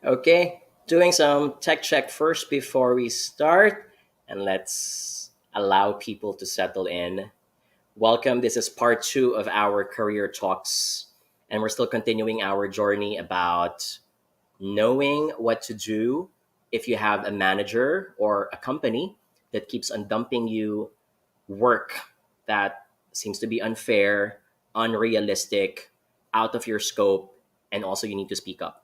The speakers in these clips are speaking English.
Okay, doing some tech check first before we start, and let's allow people to settle in. Welcome. This is part two of our career talks, and we're still continuing our journey about knowing what to do if you have a manager or a company that keeps on dumping you work that seems to be unfair, unrealistic, out of your scope, and also you need to speak up.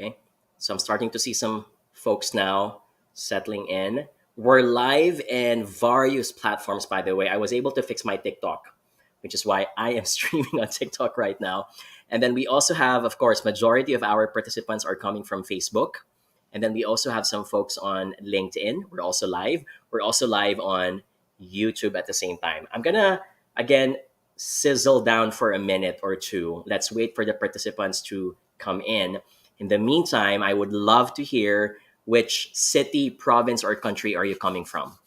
Okay. So I'm starting to see some folks now settling in. We're live in various platforms, by the way. I was able to fix my TikTok, which is why I am streaming on TikTok right now. And then we also have, of course, majority of our participants are coming from Facebook. And then we also have some folks on LinkedIn. We're also live. We're also live on YouTube at the same time. I'm gonna again sizzle down for a minute or two. Let's wait for the participants to come in. In the meantime, I would love to hear which city, province, or country are you coming from?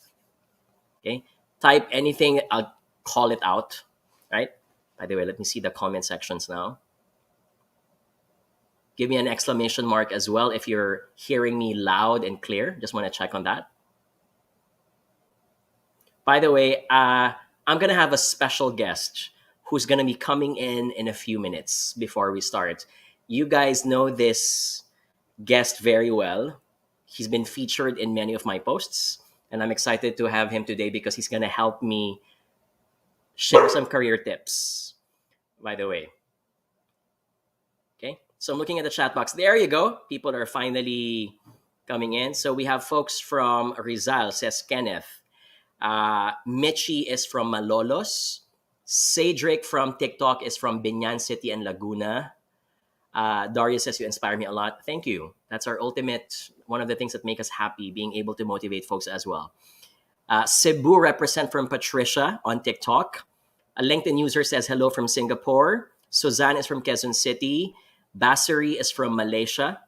Okay. Type anything, I'll call it out. Right? By the way, let me see the comment sections now. Give me an exclamation mark as well if you're hearing me loud and clear. Just want to check on that. By the way, I'm going to have a special guest who's going to be coming in a few minutes before we start. You guys know this guest very well. He's been featured in many of my posts, and I'm excited to have him today because he's going to help me share some career tips, by the way. Okay, so I'm looking at the chat box. There you go. People are finally coming in. So we have folks from Rizal, says Kenneth. Michi is from Malolos. Cedric from TikTok is from Binyan City and Laguna. Darius says, you inspire me a lot. Thank you. That's our ultimate, one of the things that make us happy, being able to motivate folks as well. Cebu represent from Patricia on TikTok. A LinkedIn user says, hello from Singapore. Suzanne is from Quezon City. Basari is from Malaysia.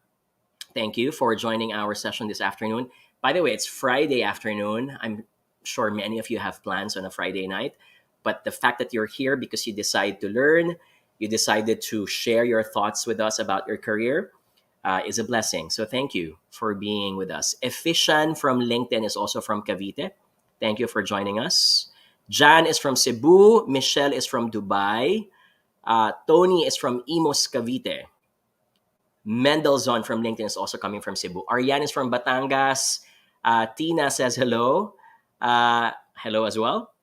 Thank you for joining our session this afternoon. By the way, it's Friday afternoon. I'm sure many of you have plans on a Friday night, but the fact that you're here because you decide to learn, you decided to share your thoughts with us about your career, is a blessing. So thank you for being with us. Efficient from LinkedIn is also from Cavite. Thank you for joining us. Jan is from Cebu. Michelle is from Dubai. Tony is from Imos, Cavite. Mendelzon from LinkedIn is also coming from Cebu. Ariane is from Batangas. Tina says hello. Hello as well.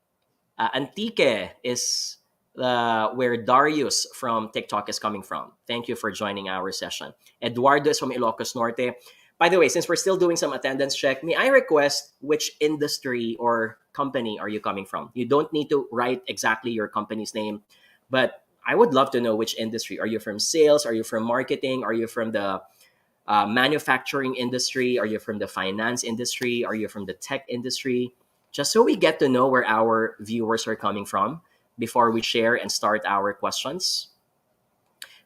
Antique is where Darius from TikTok is coming from. Thank you for joining our session. Eduardo is from Ilocos Norte. By the way, since we're still doing some attendance check, may I request which industry or company are you coming from? You don't need to write exactly your company's name, but I would love to know which industry. Are you from sales? Are you from marketing? Are you from the manufacturing industry? Are you from the finance industry? Are you from the tech industry? Just so we get to know where our viewers are coming from before we share and start our questions.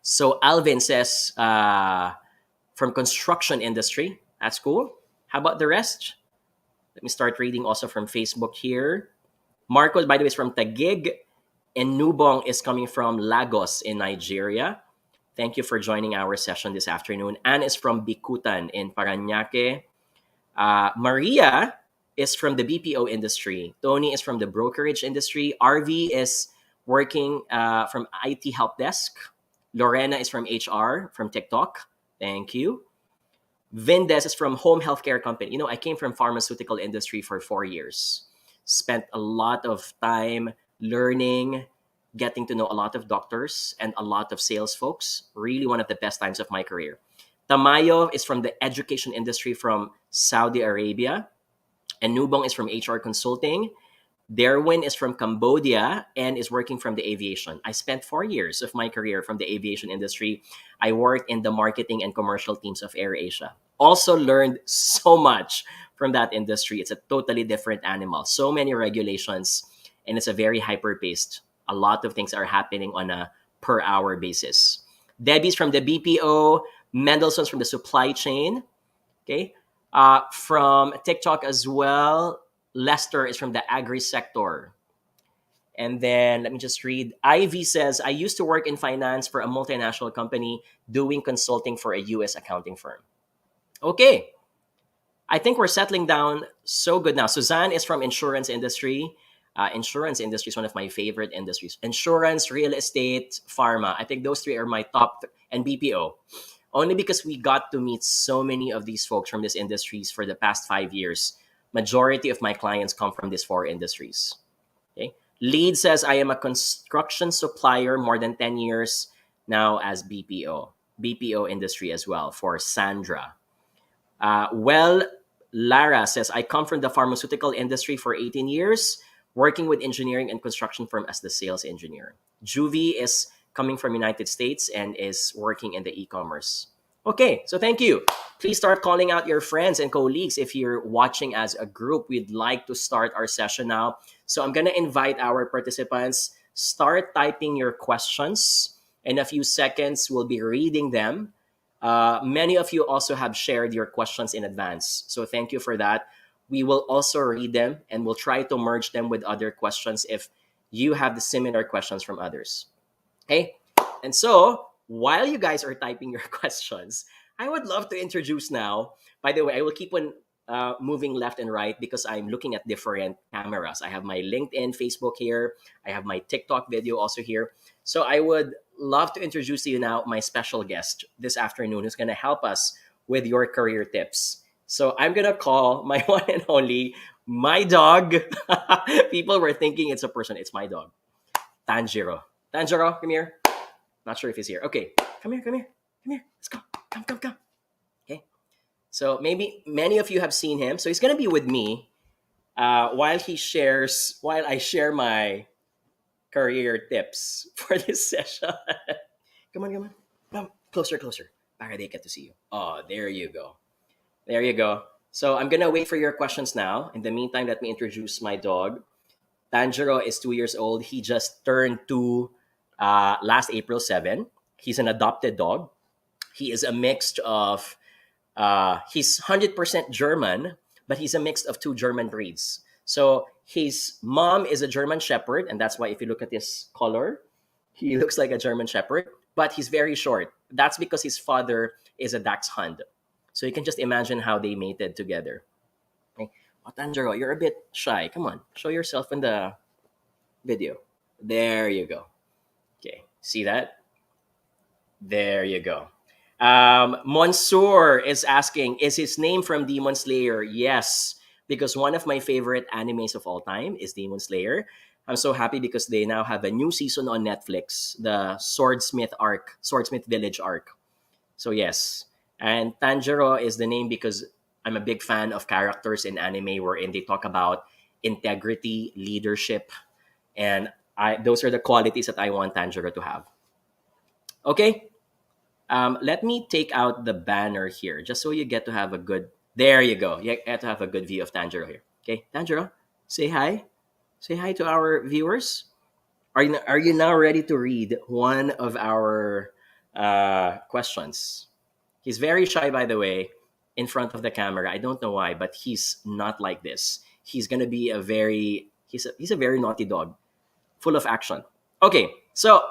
So Alvin says, from construction industry. That's cool. How about the rest? Let me start reading also from Facebook here. Marco, by the way, is from Taguig. And Nubong is coming from Lagos in Nigeria. Thank you for joining our session this afternoon. Anne is from Bikutan in Parañaque. Maria is from the BPO industry. Tony is from the brokerage industry. RV is working from IT help desk. Lorena is from HR from TikTok. Thank you. Vindes is from home healthcare company. You know, I came from pharmaceutical industry for 4 years. Spent a lot of time learning, getting to know a lot of doctors and a lot of sales folks. Really one of the best times of my career. Tamayo is from the education industry from Saudi Arabia. And Nubong is from HR consulting. Derwin is from Cambodia and is working from the aviation. I spent 4 years of my career from the aviation industry. I worked in the marketing and commercial teams of AirAsia. Also learned so much from that industry. It's a totally different animal. So many regulations, and it's a very hyper-paced. A lot of things are happening on a per-hour basis. Debbie's from the BPO. Mendelssohn's from the supply chain. Okay. From TikTok as well, Lester is from the agri sector. And then let me just read. Ivy says, I used to work in finance for a multinational company doing consulting for a US accounting firm. Okay. I think we're settling down so good now. Suzanne is from insurance industry. Insurance industry is one of my favorite industries. Insurance, real estate, pharma. I think those three are my top, and BPO. Only because we got to meet so many of these folks from these industries for the past 5 years. Majority of my clients come from these four industries. Okay. Lead says, I am a construction supplier more than 10 years now as BPO. BPO industry as well for Sandra. Lara says, I come from the pharmaceutical industry for 18 years, working with engineering and construction firm as the sales engineer. Juvie is coming from United States and is working in the e-commerce. Okay, so thank you. Please start calling out your friends and colleagues if you're watching as a group. We'd like to start our session now. So I'm going to invite our participants. Start typing your questions. In a few seconds, we'll be reading them. Many of you also have shared your questions in advance. So thank you for that. We will also read them and we'll try to merge them with other questions if you have the similar questions from others. Okay? And so while you guys are typing your questions, I would love to introduce now. By the way, I will keep on moving left and right because I'm looking at different cameras. I have my LinkedIn, Facebook here. I have my TikTok video also here. So I would love to introduce to you now my special guest this afternoon who's going to help us with your career tips. So I'm going to call my one and only, my dog. People were thinking it's a person. It's my dog, 𝗪𝗪𝗂. 𝗪𝗪𝗂, come here. Not sure if he's here. Okay, come here. Let's go. Come. Okay. So maybe many of you have seen him. So he's going to be with me while I share my career tips for this session. Come on. Come closer. Para they get to see you. Oh, there you go. So I'm going to wait for your questions now. In the meantime, let me introduce my dog. 𝗪𝗪𝗂 is 2 years old. He just turned 2 last April 7. He's an adopted dog. He is a mix of, he's 100% German, but he's a mix of 2 German breeds. So his mom is a German Shepherd, and that's why if you look at his color, he looks like a German Shepherd, but he's very short. That's because his father is a Dachshund. So you can just imagine how they mated together. Okay. Oh, 𝗪𝗪𝗂, you're a bit shy. Come on, show yourself in the video. There you go. Okay, see that? There you go. Mansoor is asking, is his name from Demon Slayer? Yes, because one of my favorite animes of all time is Demon Slayer. I'm so happy because they now have a new season on Netflix, the Swordsmith Village arc. So yes, and 𝗪𝗪𝗂 is the name because I'm a big fan of characters in anime wherein they talk about integrity, leadership, and those are the qualities that I want 𝗪𝗪𝗂 to have. Okay. Let me take out the banner here just so you get to have a good, there you go. You get to have a good view of 𝗪𝗪𝗂 here. Okay, 𝗪𝗪𝗂, say hi. Say hi to our viewers. Are you now ready to read one of our questions? He's very shy, by the way, in front of the camera. I don't know why, but he's not like this. He's gonna be he's a very naughty dog, full of action. Okay, so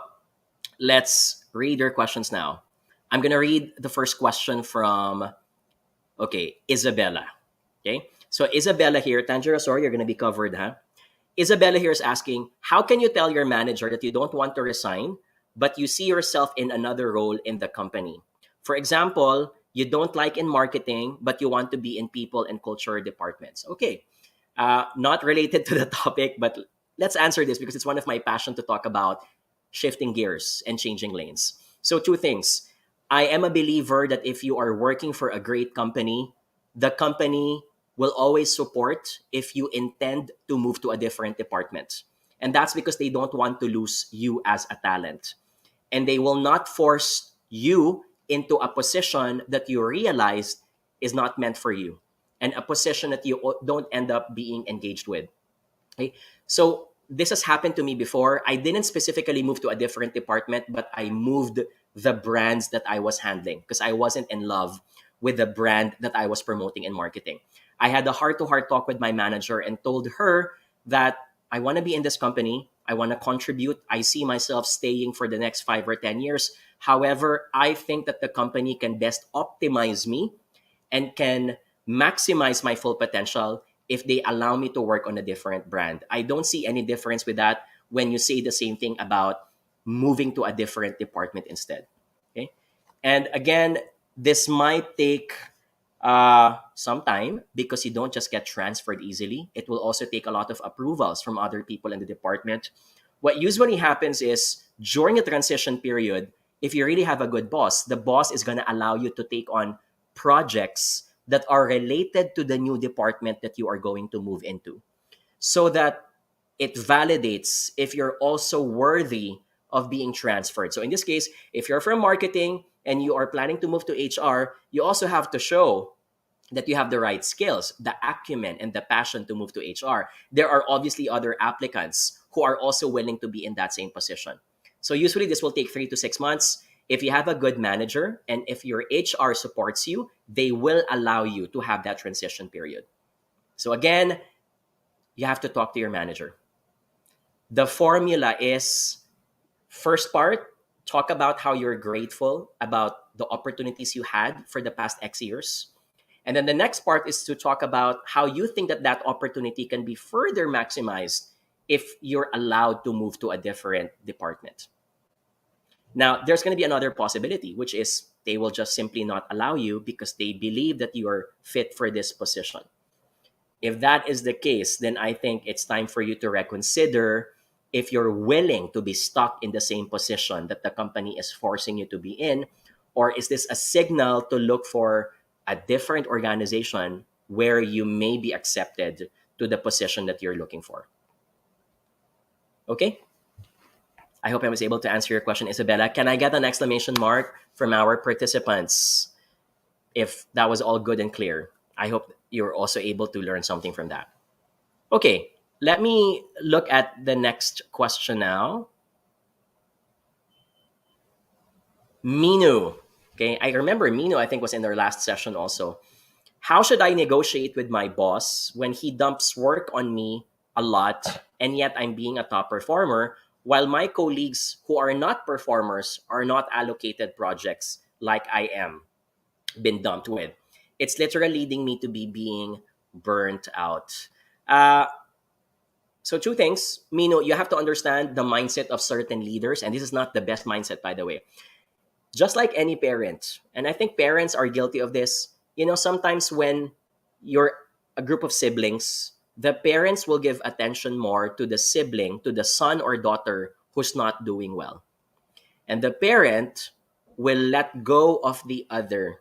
let's read your questions now. I'm gonna read the first question from Isabella. Okay, so Isabella here, 𝗪𝗪𝗂, sorry, you're gonna be covered, huh? Isabella here is asking, how can you tell your manager that you don't want to resign, but you see yourself in another role in the company? For example, you don't like in marketing, but you want to be in people and culture departments. Okay, not related to the topic, but let's answer this because it's one of my passion to talk about shifting gears and changing lanes. So 2 things. I am a believer that if you are working for a great company, the company will always support if you intend to move to a different department. And that's because they don't want to lose you as a talent. And they will not force you into a position that you realize is not meant for you and a position that you don't end up being engaged with. Okay? So this has happened to me before. I didn't specifically move to a different department, but I moved the brands that I was handling because I wasn't in love with the brand that I was promoting in marketing. I had a heart-to-heart talk with my manager and told her that I want to be in this company. I want to contribute. I see myself staying for the next 5 or 10 years. However, I think that the company can best optimize me and can maximize my full potential if they allow me to work on a different brand. I don't see any difference with that when you say the same thing about moving to a different department instead. Okay. And again, this might take some time because you don't just get transferred easily. It will also take a lot of approvals from other people in the department. What usually happens is during a transition period, if you really have a good boss, the boss is going to allow you to take on projects that are related to the new department that you are going to move into, so that it validates if you're also worthy of being transferred. So in this case, if you're from marketing and you are planning to move to HR, you also have to show that you have the right skills, the acumen, and the passion to move to HR. There are obviously other applicants who are also willing to be in that same position. So usually this will take 3 to 6 months. If you have a good manager and if your HR supports you, they will allow you to have that transition period. So again, you have to talk to your manager. The formula is, first part, talk about how you're grateful about the opportunities you had for the past X years. And then the next part is to talk about how you think that that opportunity can be further maximized if you're allowed to move to a different department. Now, there's going to be another possibility, which is they will just simply not allow you because they believe that you are fit for this position. If that is the case, then I think it's time for you to reconsider if you're willing to be stuck in the same position that the company is forcing you to be in, or is this a signal to look for a different organization where you may be accepted to the position that you're looking for. Okay? I hope I was able to answer your question, Isabella. Can I get an exclamation mark from our participants if that was all good and clear? I hope you're also able to learn something from that. Okay, let me look at the next question now. Minu. Okay, I remember Minu, I think, was in our last session also. How should I negotiate with my boss when he dumps work on me a lot and yet I'm being a top performer while my colleagues who are not performers are not allocated projects like I am been dumped with? It's literally leading me to be being burnt out. So two things. Mino, you have to understand the mindset of certain leaders, and this is not the best mindset, by the way. Just like any parent, and I think parents are guilty of this, sometimes when you're a group of siblings, the parents will give attention more to the sibling, to the son or daughter who's not doing well. And the parent will let go of the other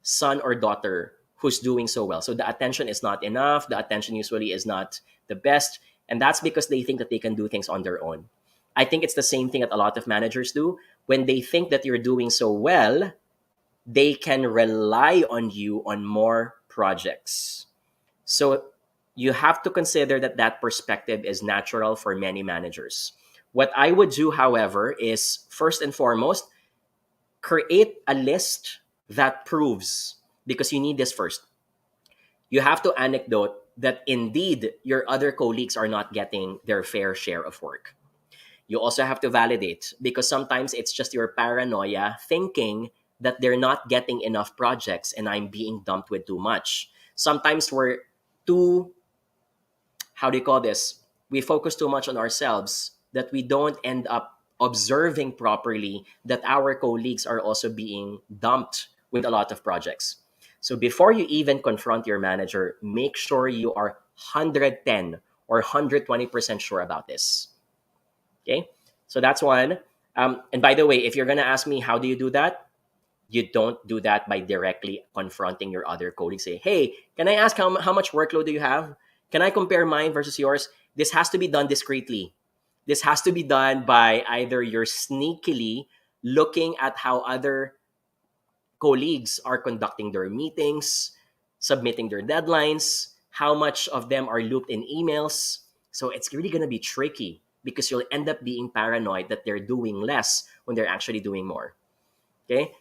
son or daughter who's doing so well. So the attention is not enough. The attention usually is not the best. And that's because they think that they can do things on their own. I think it's the same thing that a lot of managers do. When they think that you're doing so well, they can rely on you on more projects. So you have to consider that that perspective is natural for many managers. What I would do, however, is first and foremost, create a list that proves, because you need this first. You have to anecdote that indeed your other colleagues are not getting their fair share of work. You also have to validate, because sometimes it's just your paranoia thinking that they're not getting enough projects and I'm being dumped with too much. Sometimes we're too, we focus too much on ourselves that we don't end up observing properly that our colleagues are also being dumped with a lot of projects. So before you even confront your manager, make sure you are 110 or 120% sure about this. Okay? So that's one. And by the way, if you're going to ask me, how do you do that? You don't do that by directly confronting your other colleagues. Say, hey, can I ask how much workload do you have? Can I compare mine versus yours? This has to be done discreetly. This has to be done by either you're sneakily looking at how other colleagues are conducting their meetings, submitting their deadlines, how much of them are looped in emails. So it's really going to be tricky because you'll end up being paranoid that they're doing less when they're actually doing more. Okay?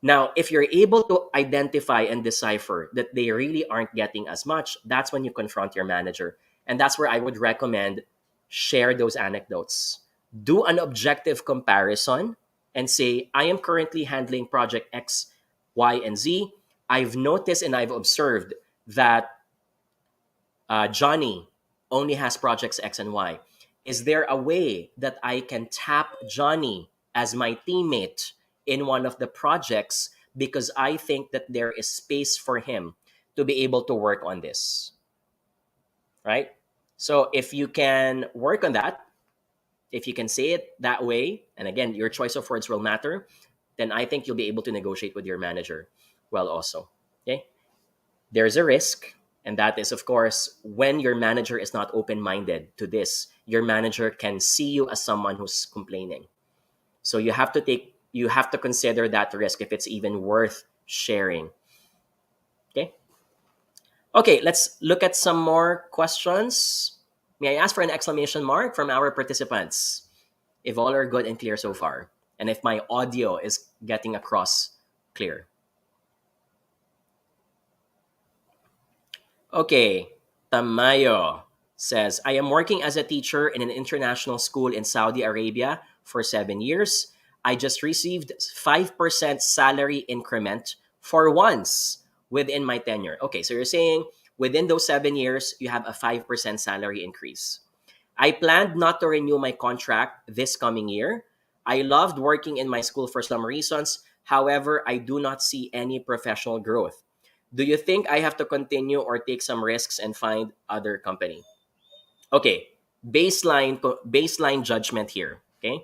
Now, if you're able to identify and decipher that they really aren't getting as much, that's when you confront your manager. And that's where I would recommend share those anecdotes. Do an objective comparison and say, I am currently handling project X, Y, and Z. I've noticed and I've observed that Johnny only has projects X and Y. Is there a way that I can tap Johnny as my teammate in one of the projects because I think that there is space for him to be able to work on this? Right? So if you can work on that, if you can say it that way, and again, your choice of words will matter, then I think you'll be able to negotiate with your manager well also. Okay? There's a risk, and that is, of course, when your manager is not open-minded to this, your manager can see you as someone who's complaining. So you have to consider that risk if it's even worth sharing. Okay? Okay, let's look at some more questions. May I ask for an exclamation mark from our participants if all are good and clear so far, and if my audio is getting across clear? Okay, Tamayo says, I am working as a teacher in an international school in Saudi Arabia for 7 years. I just received 5% salary increment for once within my tenure. Okay, so you're saying within those 7 years, you have a 5% salary increase. I planned not to renew my contract this coming year. I loved working in my school for some reasons. However, I do not see any professional growth. Do you think I have to continue or take some risks and find other company? Okay, baseline judgment here. Okay,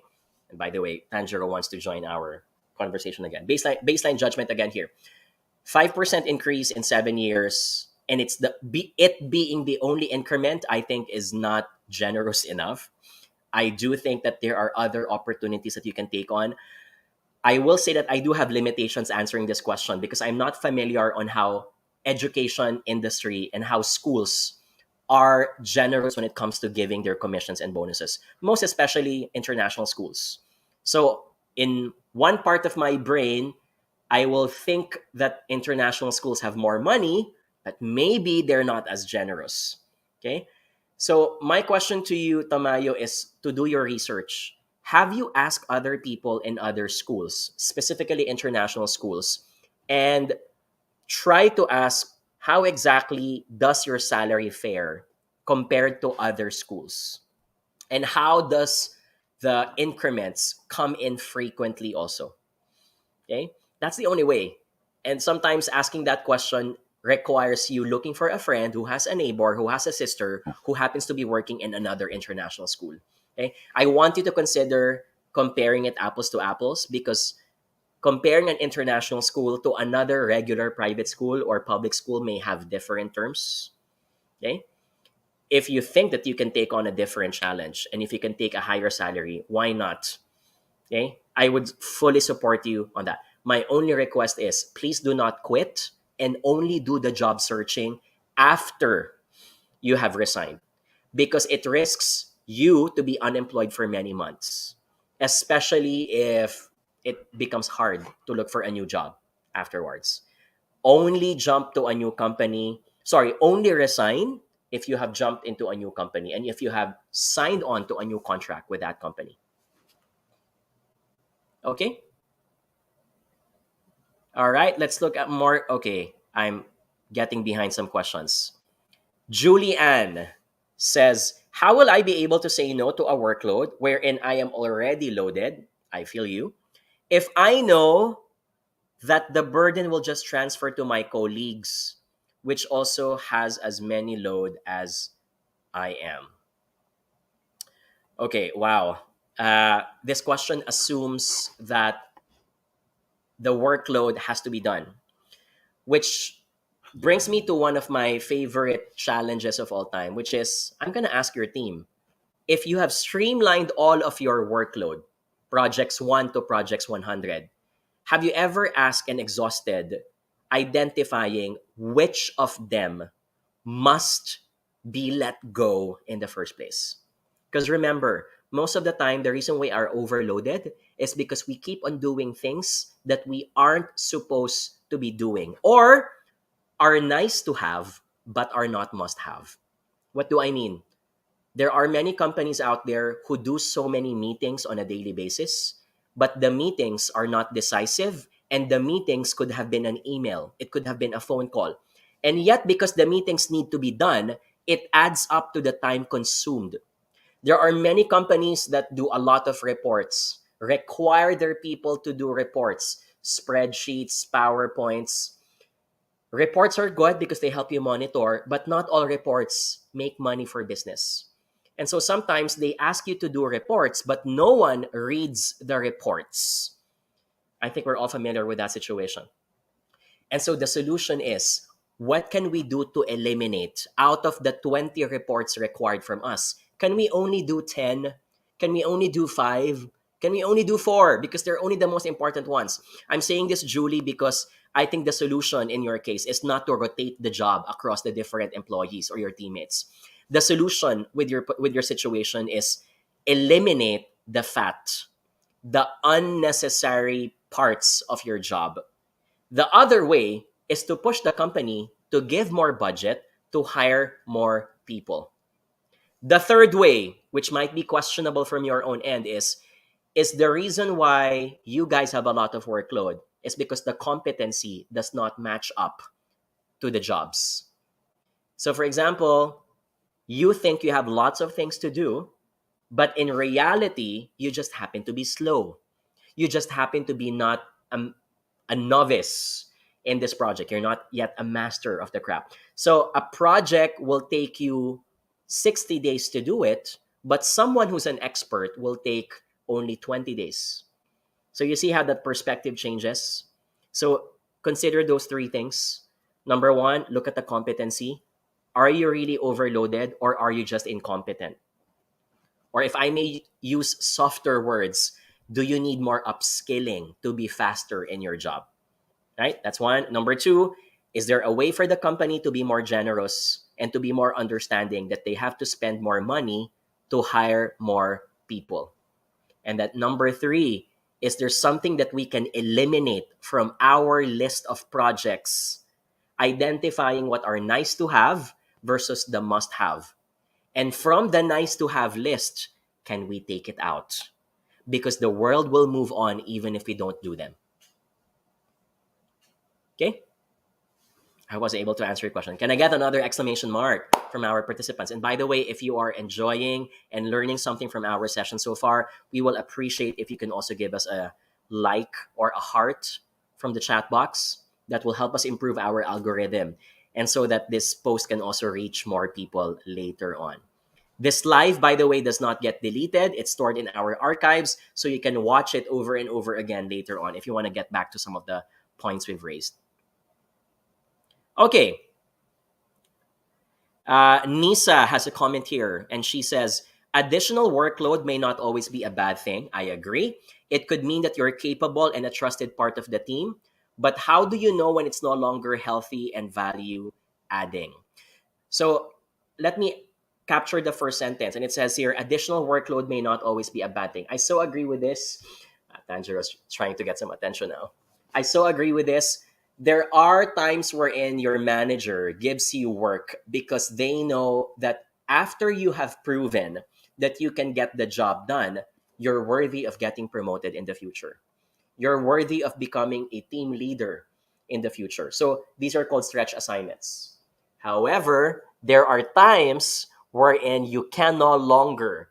and by the way, Tanjiro wants to join our conversation again. Baseline judgment again here. 5% increase in 7 years, and it being the only increment, I think is not generous enough. I do think that there are other opportunities that you can take on. I will say that I do have limitations answering this question because I'm not familiar on how education industry and how schools are generous when it comes to giving their commissions and bonuses, most especially international schools. So in one part of my brain, I will think that international schools have more money, but maybe they're not as generous. Okay? So my question to you, Tamayo, is to do your research. Have you asked other people in other schools, specifically international schools, and try to ask how exactly does your salary fare compared to other schools? And how does the increments come in frequently also? Okay? That's the only way. And sometimes asking that question requires you looking for a friend who has a neighbor, who has a sister, who happens to be working in another international school. Okay? I want you to consider comparing it apples to apples because comparing an international school to another regular private school or public school may have different terms. Okay? If you think that you can take on a different challenge and if you can take a higher salary, why not? Okay? I would fully support you on that. My only request is please do not quit and only do the job searching after you have resigned because it risks you to be unemployed for many months, especially if it becomes hard to look for a new job afterwards. Only jump to a new company. Sorry, only resign if you have jumped into a new company and if you have signed on to a new contract with that company. Okay? All right, let's look at more. Okay, I'm getting behind some questions. Julie Ann says, how will I be able to say no to a workload wherein I am already loaded? I feel you. If I know that the burden will just transfer to my colleagues, which also has as many load as I am. Okay, wow. This question assumes that the workload has to be done, which brings me to one of my favorite challenges of all time, which is I'm going to ask your team, if you have streamlined all of your workload, projects 1 to projects 100, have you ever asked and exhausted identifying which of them must be let go in the first place? Because remember, most of the time, the reason we are overloaded is because we keep on doing things that we aren't supposed to be doing or are nice to have but are not must have. What do I mean? There are many companies out there who do so many meetings on a daily basis, but the meetings are not decisive, and the meetings could have been an email, it could have been a phone call. And yet, because the meetings need to be done, it adds up to the time consumed. There are many companies that do a lot of reports, require their people to do reports, spreadsheets, PowerPoints. Reports are good because they help you monitor, but not all reports make money for business. And so sometimes they ask you to do reports, but no one reads the reports. I think we're all familiar with that situation. And so the solution is, what can we do to eliminate out of the 20 reports required from us? Can we only do 10? Can we only do 5? Can we only do 4? Because they're only the most important ones. I'm saying this, Julie, because I think the solution in your case is not to rotate the job across the different employees or your teammates. The solution with your situation is eliminate the fat, the unnecessary parts of your job. The other way is to push the company to give more budget to hire more people. The third way, which might be questionable from your own end, is the reason why you guys have a lot of workload is because the competency does not match up to the jobs. So, for example, you think you have lots of things to do, but in reality, you just happen to be slow. You just happen to be not a novice in this project. You're not yet a master of the craft. So a project will take you 60 days to do it, but someone who's an expert will take only 20 days. So you see how that perspective changes. So consider those three things. Number one, look at the competency. Are you really overloaded, or are you just incompetent? Or if I may use softer words, do you need more upskilling to be faster in your job? Right? That's one. Number two, is there a way for the company to be more generous and to be more understanding that they have to spend more money to hire more people? And that number three, is there something that we can eliminate from our list of projects, identifying what are nice to have versus the must have? And from the nice to have list, can we take it out? Because the world will move on even if we don't do them. Okay? I was able to answer your question. Can I get another exclamation mark from our participants? And by the way, if you are enjoying and learning something from our session so far, we will appreciate if you can also give us a like or a heart from the chat box. That will help us improve our algorithm, and so that this post can also reach more people later on. This live, by the way, does not get deleted. It's stored in our archives, so you can watch it over and over again later on if you want to get back to some of the points we've raised. Okay. Nisa has a comment here, and she says, additional workload may not always be a bad thing. I agree. It could mean that you're capable and a trusted part of the team. But how do you know when it's no longer healthy and value adding? So let me capture the first sentence. And it says here, additional workload may not always be a bad thing. I so agree with this. Tanjiro's trying to get some attention now. I so agree with this. There are times wherein your manager gives you work because they know that after you have proven that you can get the job done, you're worthy of getting promoted in the future. You're worthy of becoming a team leader in the future. So these are called stretch assignments. However, there are times wherein you can no longer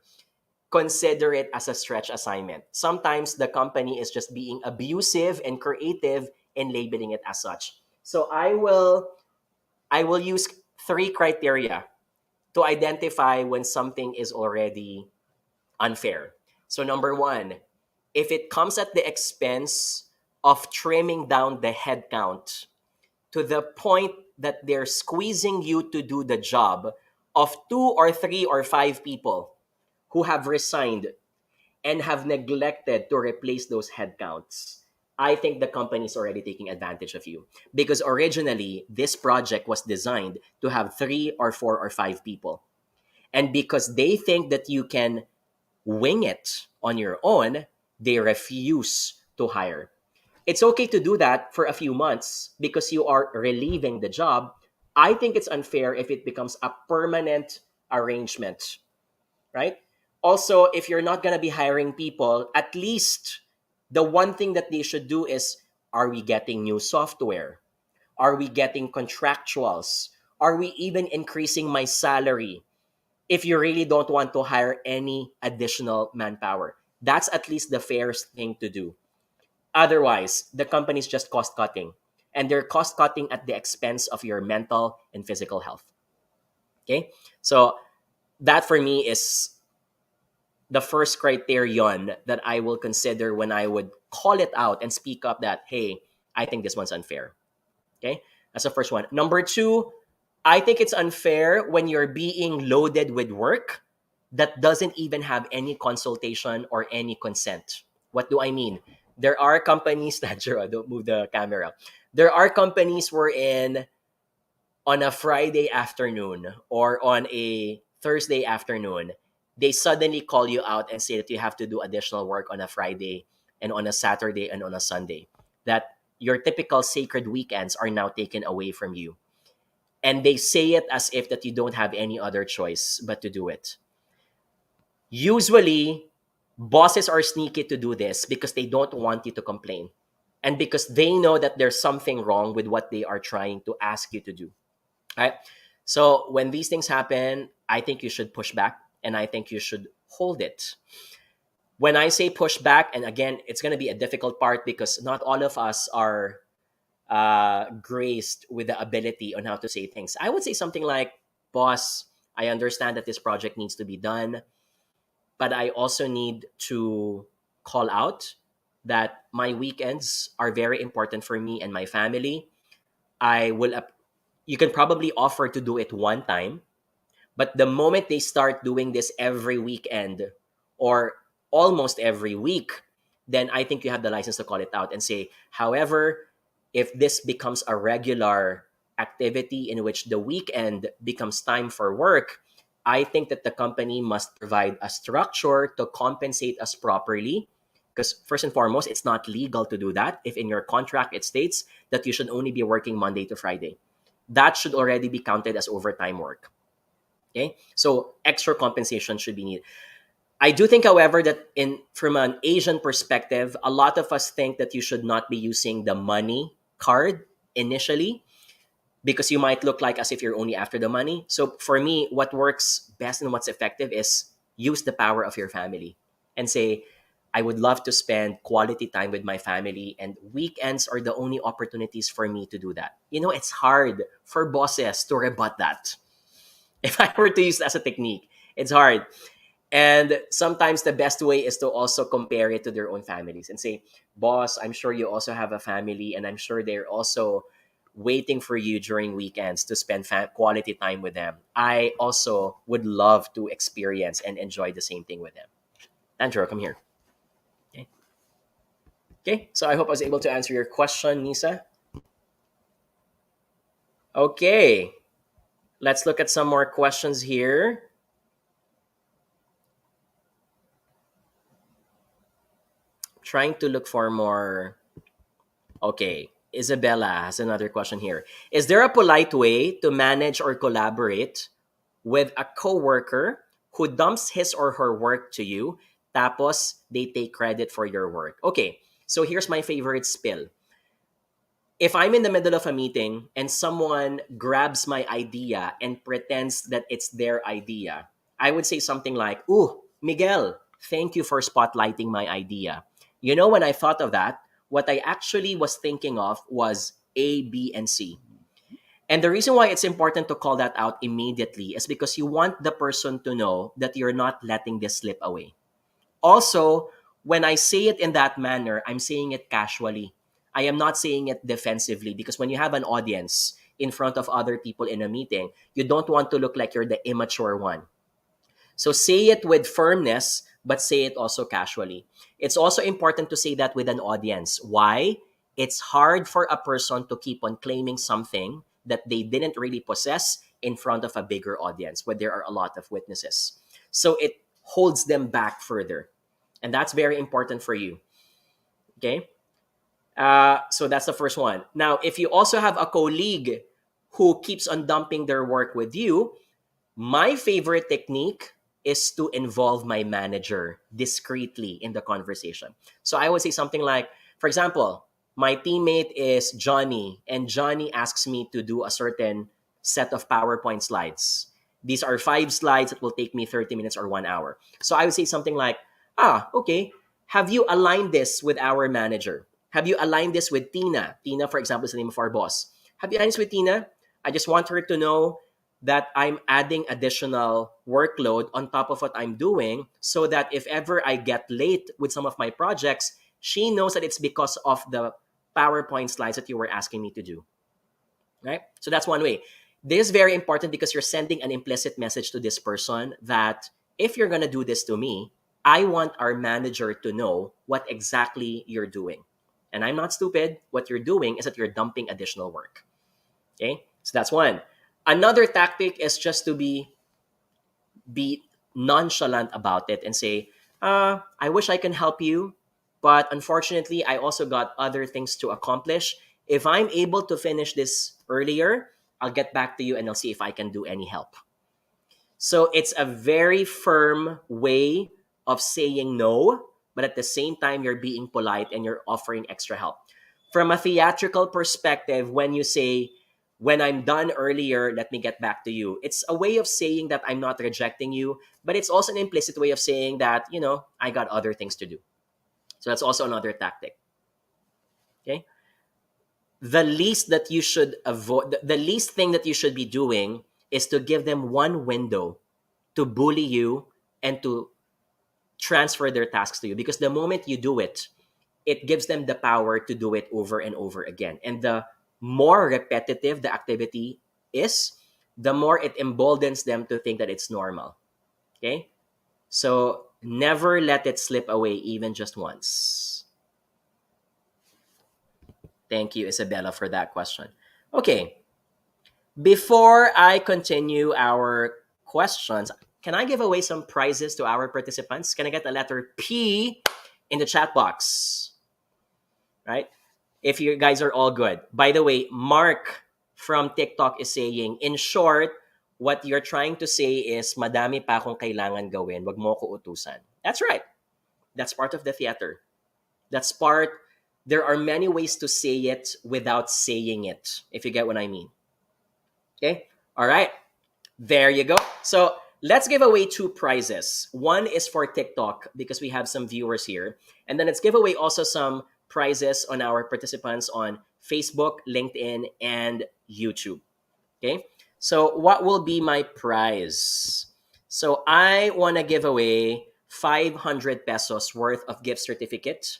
consider it as a stretch assignment. Sometimes the company is just being abusive and creative in labeling it as such. So I will use 3 criteria to identify when something is already unfair. So number 1, if it comes at the expense of trimming down the headcount to the point that they're squeezing you to do the job of 2 or 3 or 5 people who have resigned and have neglected to replace those headcounts, I think the company is already taking advantage of you. Because originally, this project was designed to have 3 or 4 or 5 people. And because they think that you can wing it on your own, they refuse to hire. It's okay to do that for a few months because you are relieving the job. I think it's unfair if it becomes a permanent arrangement. right? Also, if you're not going to be hiring people, at least the one thing that they should do is, are we getting new software? Are we getting contractuals? Are we even increasing my salary? If you really don't want to hire any additional manpower, that's at least the fairest thing to do. Otherwise, the company's just cost cutting, and they're cost cutting at the expense of your mental and physical health. Okay? So that for me is the first criterion that I will consider when I would call it out and speak up that, hey, I think this one's unfair. Okay? That's the first one. Number two, I think it's unfair when you're being loaded with work that doesn't even have any consultation or any consent. What do I mean? There are companies that, don't move the camera. There are companies wherein on a Friday afternoon or on a Thursday afternoon, they suddenly call you out and say that you have to do additional work on a Friday and on a Saturday and on a Sunday. That your typical sacred weekends are now taken away from you. And they say it as if that you don't have any other choice but to do it. Usually, bosses are sneaky to do this because they don't want you to complain. And because they know that there's something wrong with what they are trying to ask you to do. Right? So when these things happen, I think you should push back and I think you should hold it. When I say push back, and again, it's going to be a difficult part because not all of us are graced with the ability on how to say things. I would say something like, boss, I understand that this project needs to be done, but I also need to call out that my weekends are very important for me and my family. I will you can probably offer to do it one time, but the moment they start doing this every weekend or almost every week, then I think you have the license to call it out and say, however, if this becomes a regular activity in which the weekend becomes time for work, I think that the company must provide a structure to compensate us properly. Because first and foremost, it's not legal to do that. If in your contract it states that you should only be working Monday to Friday, that should already be counted as overtime work. Okay, so extra compensation should be needed. I do think, however, that from an Asian perspective, a lot of us think that you should not be using the money card initially because you might look like as if you're only after the money. So for me, what works best and what's effective is use the power of your family and say, I would love to spend quality time with my family, and weekends are the only opportunities for me to do that. You know, it's hard for bosses to rebut that. If I were to use it as a technique, it's hard. And sometimes the best way is to also compare it to their own families and say, boss, I'm sure you also have a family, and I'm sure they're also waiting for you during weekends to spend quality time with them. I also would love to experience and enjoy the same thing with them. Andrew, come here. Okay. Okay, so I hope I was able to answer your question, Nisa. Okay, let's look at some more questions here. Trying to look for more. Okay, Isabella has another question here. Is there a polite way to manage or collaborate with a coworker who dumps his or her work to you, tapos they take credit for your work? Okay, so here's my favorite spill. If I'm in the middle of a meeting and someone grabs my idea and pretends that it's their idea, I would say something like, "Ooh, Miguel, thank you for spotlighting my idea. You know, when I thought of that, what I actually was thinking of was A, B, and C." And the reason why it's important to call that out immediately is because you want the person to know that you're not letting this slip away. Also, when I say it in that manner, I'm saying it casually. I am not saying it defensively, because when you have an audience in front of other people in a meeting, you don't want to look like you're the immature one. So say it with firmness, but say it also casually. It's also important to say that with an audience. Why? It's hard for a person to keep on claiming something that they didn't really possess in front of a bigger audience where there are a lot of witnesses. So it holds them back further. And that's very important for you. Okay? So that's the first one. Now, if you also have a colleague who keeps on dumping their work with you, my favorite technique is to involve my manager discreetly in the conversation. So I would say something like, for example, my teammate is Johnny, and Johnny asks me to do a certain set of PowerPoint slides. These are 5 slides that will take me 30 minutes or 1 hour. So I would say something like, okay, have you aligned this with our manager? Have you aligned this with Tina? Tina, for example, is the name of our boss. Have you aligned this with Tina? I just want her to know that I'm adding additional workload on top of what I'm doing so that if ever I get late with some of my projects, she knows that it's because of the PowerPoint slides that you were asking me to do. Right? So that's one way. This is very important because you're sending an implicit message to this person that if you're going to do this to me, I want our manager to know what exactly you're doing. And I'm not stupid. What you're doing is that you're dumping additional work. Okay? So that's one. Another tactic is just to be nonchalant about it and say, I wish I can help you, but unfortunately, I also got other things to accomplish. If I'm able to finish this earlier, I'll get back to you and I'll see if I can do any help. So it's a very firm way of saying no, but at the same time, you're being polite and you're offering extra help. From a theatrical perspective, when you say, when I'm done earlier, let me get back to you, it's a way of saying that I'm not rejecting you, but it's also an implicit way of saying that, I got other things to do. So that's also another tactic. Okay? The least that you should avoid, the least thing that you should be doing is to give them one window to bully you and to transfer their tasks to you. Because the moment you do it, it gives them the power to do it over and over again. And the more repetitive the activity is, the more it emboldens them to think that it's normal. Okay? So never let it slip away even just once. Thank you, Isabella, for that question. Okay. Before I continue our questions, can I give away some prizes to our participants? Can I get the letter P in the chat box? Right? If you guys are all good. By the way, Mark from TikTok is saying, in short, what you're trying to say is, madami pa akong kailangan gawin, wag mo ko utusan. That's right. That's part of the theater. There are many ways to say it without saying it, if you get what I mean. Okay? All right. There you go. So let's give away 2 prizes. One is for TikTok because we have some viewers here. And then let's give away also some prizes on our participants on Facebook, LinkedIn, and YouTube. Okay? So what will be my prize? So I want to give away 500 pesos worth of gift certificate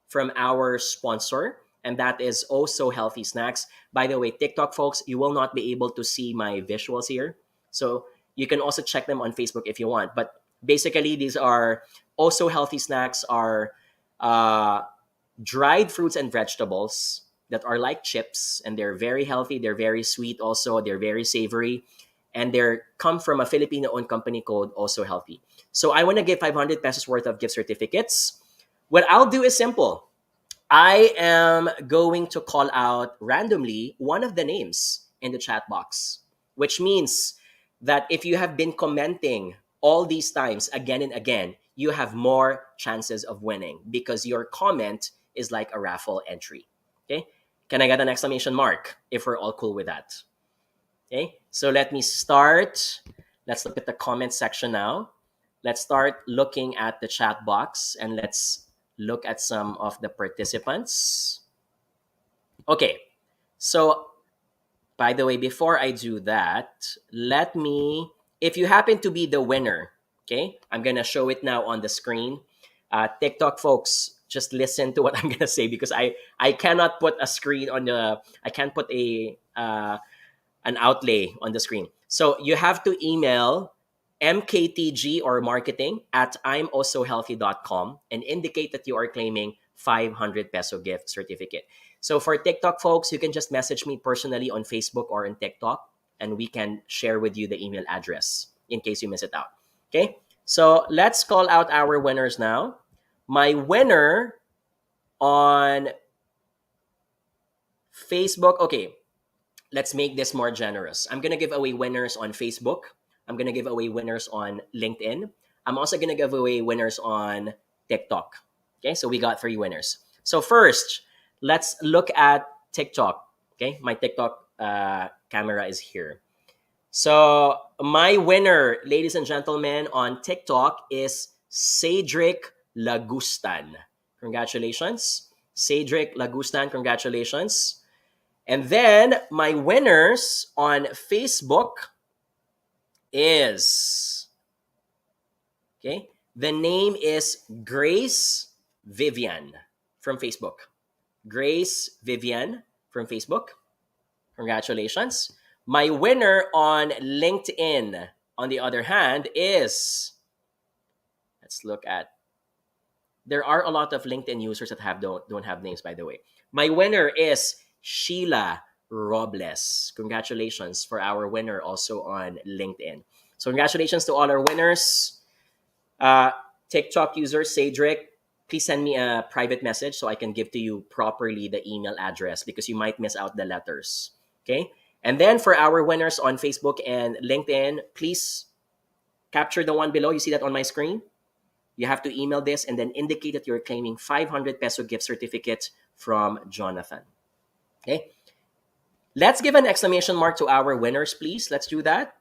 from our sponsor, and that is 𝗖𝗂𝗍𝗪𝗏 Snacks. By the way, TikTok folks, you will not be able to see my visuals here. So you can also check them on Facebook if you want. But basically, these are 𝗖𝗂𝗍𝗪𝗏 Snacks are dried fruits and vegetables that are like chips, and they're very healthy. They're very sweet also. They're very savory. And they come from a Filipino-owned company called 𝗖𝗂𝗍𝗪𝗏. So I want to give 500 pesos worth of gift certificates. What I'll do is simple. I am going to call out randomly one of the names in the chat box, which means that if you have been commenting all these times again and again, you have more chances of winning because your comment is like a raffle entry. Okay? Can I get an exclamation mark if we're all cool with that? Okay? So let me start. Let's look at the comment section now. Let's start looking at the chat box and let's look at some of the participants. Okay. So, by the way, before I do that, if you happen to be the winner, okay, I'm going to show it now on the screen. TikTok folks, just listen to what I'm going to say because I cannot put a screen on I can't put an outlay on the screen. So you have to email MKTG or marketing at I'mAlsoHealthy.com and indicate that you are claiming 500 peso gift certificate. So for TikTok folks, you can just message me personally on Facebook or on TikTok, and we can share with you the email address in case you miss it out. Okay? So let's call out our winners now. My winner on Facebook, okay, let's make this more generous. I'm going to give away winners on Facebook, I'm going to give away winners on LinkedIn. I'm also going to give away winners on TikTok. Okay, so we got 3 winners. So first, let's look at TikTok. Okay, my TikTok camera is here. So my winner, ladies and gentlemen, on TikTok is 𝗬𝗔𝗥𝗘𝗘𝗥. Congratulations. 𝗬𝗔𝗥𝗘𝗘𝗥, congratulations. And then my winners on Facebook is, okay, the name is Grace Vivian from Facebook. Grace Vivian from Facebook. Congratulations. My winner on LinkedIn, on the other hand, is, let's look at, there are a lot of LinkedIn users that don't have names, by the way. My winner is Sheila Robles. Congratulations for our winner also on LinkedIn. So congratulations to all our winners. TikTok user 𝗬𝗔𝗥, please send me a private message so I can give to you properly the email address, because you might miss out the letters. Okay? And then for our winners on Facebook and LinkedIn, please capture the one below. You see that on my screen? You have to email this and then indicate that you're claiming 500 peso gift certificate from Jonathan. Okay? Let's give an exclamation mark to our winners, please. Let's do that.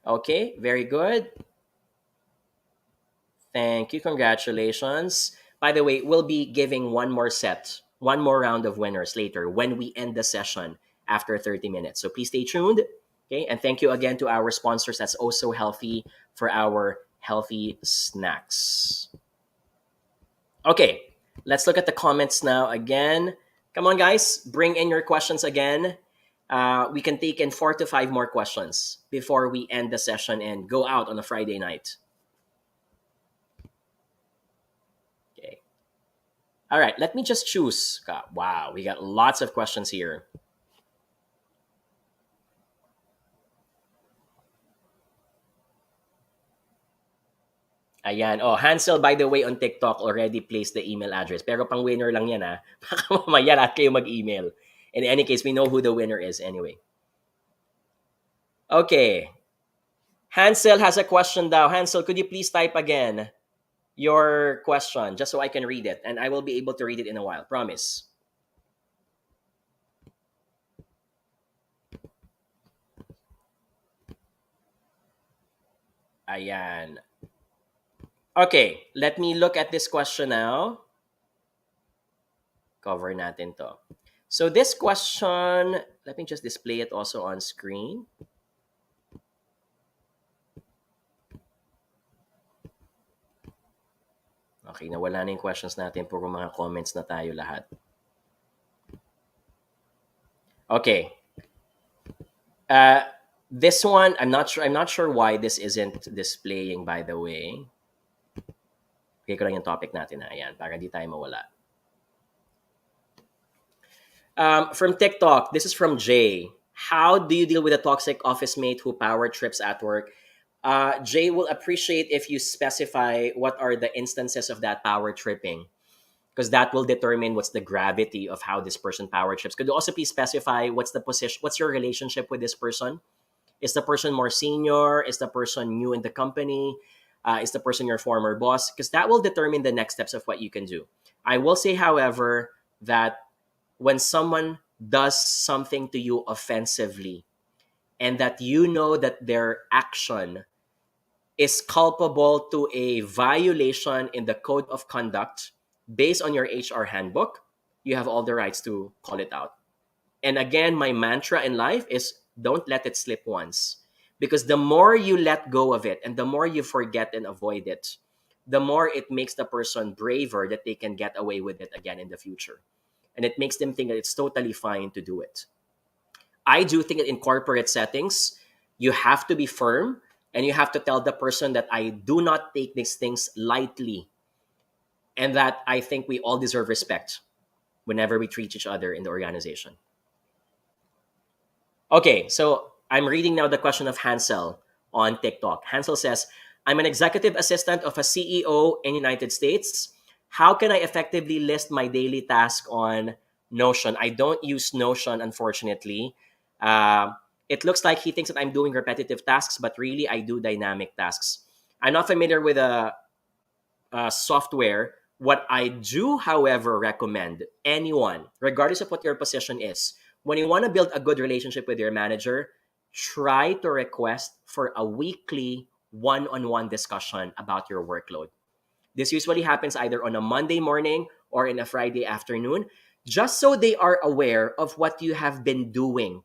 Okay, very good. Thank you. Congratulations. By the way, we'll be giving one more round of winners later when we end the session after 30 minutes. So please stay tuned. Okay, and thank you again to our sponsors. That's also healthy for our healthy snacks. Okay, let's look at the comments now again. Come on, guys, bring in your questions again. We can take in 4 to 5 more questions before we end the session and go out on a Friday night. Okay. All right, let me just choose. Wow, we got lots of questions here. Ayan. Oh, Hansel, by the way, on TikTok already placed the email address. Pero pang winner lang yan, ha. Baka mamaya lahat kayo mag-email. In any case, we know who the winner is anyway. Okay. Hansel has a question daw. Hansel, could you please type again your question just so I can read it? And I will be able to read it in a while. Promise. Ayan. Okay, let me look at this question now. Cover natin to. So this question, let me just display it also on screen. Okay, nawala na yung questions natin. Puro mga comments na tayo lahat. Okay. This one, I'm not sure why this isn't displaying, by the way. Okay ko lang yung topic natin na. Ayan, para di tayo mawala. From TikTok, this is from Jay. How do you deal with a toxic office mate who power trips at work? Jay will appreciate if you specify what are the instances of that power tripping, because that will determine what's the gravity of how this person power trips. Could you also please specify what's the position, what's your relationship with this person? Is the person more senior? Is the person new in the company? Is the person your former boss? Because that will determine the next steps of what you can do. I will say, however, that when someone does something to you offensively and that you know that their action is culpable to a violation in the code of conduct based on your HR handbook, you have all the rights to call it out. And again, my mantra in life is don't let it slip once. Because the more you let go of it and the more you forget and avoid it, the more it makes the person braver that they can get away with it again in the future. And it makes them think that it's totally fine to do it. I do think that in corporate settings, you have to be firm and you have to tell the person that I do not take these things lightly and that I think we all deserve respect whenever we treat each other in the organization. Okay, so I'm reading now the question of Hansel on TikTok. Hansel says, I'm an executive assistant of a CEO in the United States. How can I effectively list my daily task on Notion? I don't use Notion, unfortunately. It looks like he thinks that I'm doing repetitive tasks, but really I do dynamic tasks. I'm not familiar with a software. What I do, however, recommend anyone, regardless of what your position is, when you want to build a good relationship with your manager, try to request for a weekly one-on-one discussion about your workload. This usually happens either on a Monday morning or in a Friday afternoon, just so they are aware of what you have been doing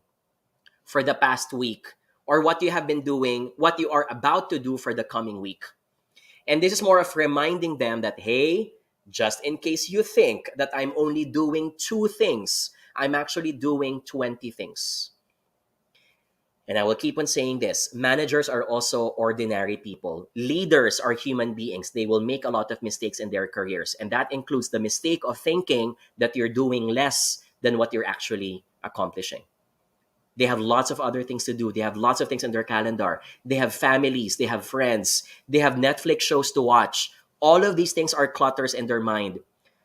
for the past week, or what you have been doing, what you are about to do for the coming week. And this is more of reminding them that, hey, just in case you think that I'm only doing 2 things, I'm actually doing 20 things. And I will keep on saying this. Managers are also ordinary people. Leaders are human beings. They will make a lot of mistakes in their careers. And that includes the mistake of thinking that you're doing less than what you're actually accomplishing. They have lots of other things to do. They have lots of things in their calendar. They have families. They have friends. They have Netflix shows to watch. All of these things are clutters in their mind.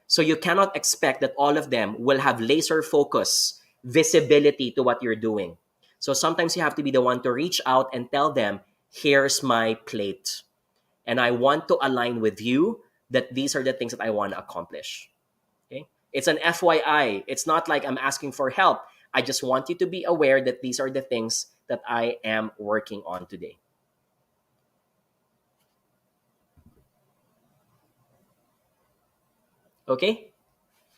So you cannot expect that all of them will have laser focus, visibility to what you're doing. So sometimes you have to be the one to reach out and tell them, here's my plate. And I want to align with you that these are the things that I want to accomplish. Okay? It's an FYI. It's not like I'm asking for help. I just want you to be aware that these are the things that I am working on today. Okay?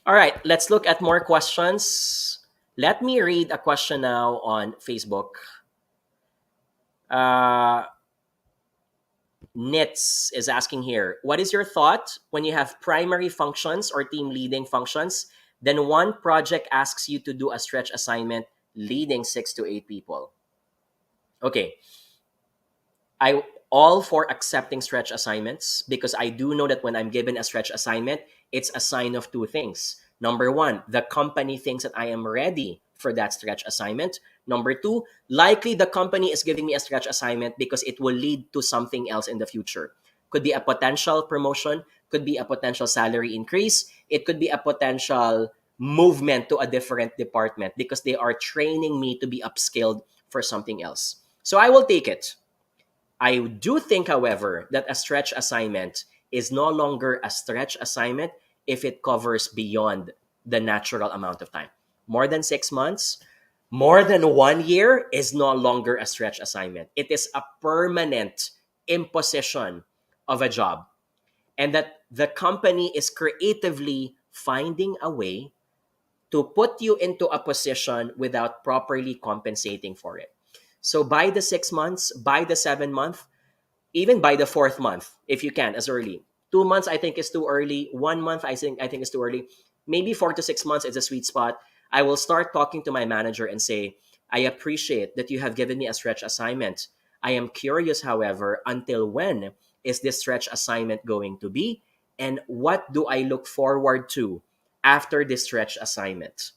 All right, let's look at more questions. Let me read a question now on Facebook. Nits is asking here, what is your thought when you have primary functions or team leading functions, then one project asks you to do a stretch assignment leading 6 to 8 people? Okay, I all for accepting stretch assignments, because I do know that when I'm given a stretch assignment, it's a sign of 2 things. Number one, the company thinks that I am ready for that stretch assignment. Number two, likely the company is giving me a stretch assignment because it will lead to something else in the future. Could be a potential promotion, could be a potential salary increase, it could be a potential movement to a different department because they are training me to be upskilled for something else. So I will take it. I do think, however, that a stretch assignment is no longer a stretch assignment if it covers beyond the natural amount of time. More than 6 months, more than 1 year is no longer a stretch assignment. It is a permanent imposition of a job. And that the company is creatively finding a way to put you into a position without properly compensating for it. So by the 6 months, by the 7 month, even by the 4th month, if you can, as early. 2 months, I think, is too early. 1 month, I think is too early. Maybe 4 to 6 months is a sweet spot. I will start talking to my manager and say, I appreciate that you have given me a stretch assignment. I am curious, however, until when is this stretch assignment going to be? And what do I look forward to after this stretch assignment?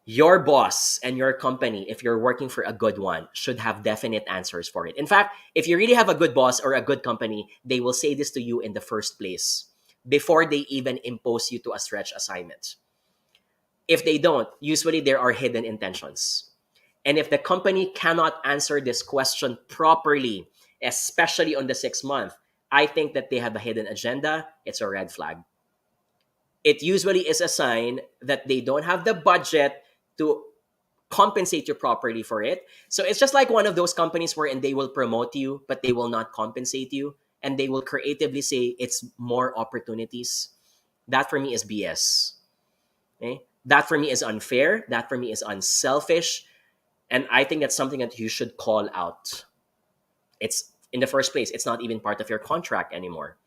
Your boss and your company, if you're working for a good one, should have definite answers for it. In fact, if you really have a good boss or a good company, they will say this to you in the first place before they even impose you to a stretch assignment. If they don't, usually there are hidden intentions. And if the company cannot answer this question properly, especially on the 6th month, I think that they have a hidden agenda. It's a red flag. It usually is a sign that they don't have the budget to compensate you properly for it. So it's just like one of those companies wherein they will promote you, but they will not compensate you. And they will creatively say it's more opportunities. That for me is BS. Okay? That for me is unfair. That for me is unselfish. And I think that's something that you should call out. It's in the first place, it's not even part of your contract anymore.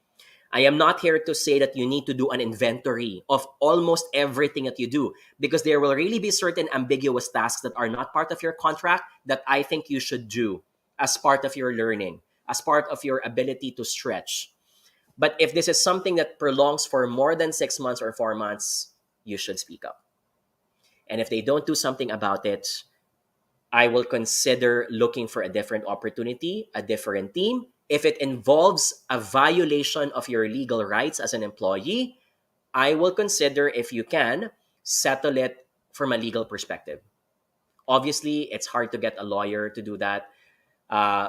I am not here to say that you need to do an inventory of almost everything that you do, because there will really be certain ambiguous tasks that are not part of your contract that I think you should do as part of your learning, as part of your ability to stretch. But if this is something that prolongs for more than 6 months or 4 months, you should speak up. And if they don't do something about it, I will consider looking for a different opportunity, a different team. If it involves a violation of your legal rights as an employee, I will consider, if you can, settle it from a legal perspective. Obviously, it's hard to get a lawyer to do that.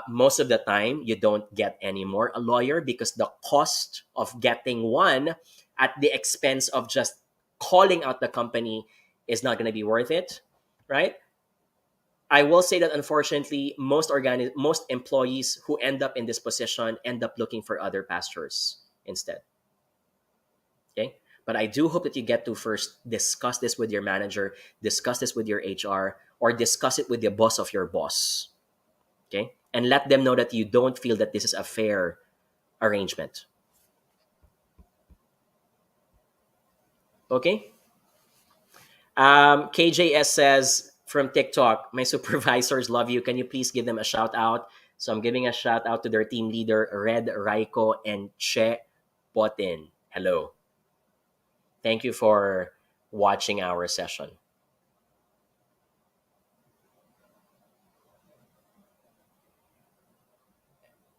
Most of the time, you don't get any more a lawyer because the cost of getting one at the expense of just calling out the company is not going to be worth it, right? I will say that unfortunately, most employees who end up in this position end up looking for other pastures instead. Okay. But I do hope that you get to first discuss this with your manager, discuss this with your HR, or discuss it with the boss of your boss. Okay. And let them know that you don't feel that this is a fair arrangement. Okay. KJS says from TikTok, my supervisors love you. Can you please give them a shout out? So I'm giving a shout out to their team leader, Red Raiko and 𝗬𝗂𝗍𝗏. Hello. Thank you for watching our session.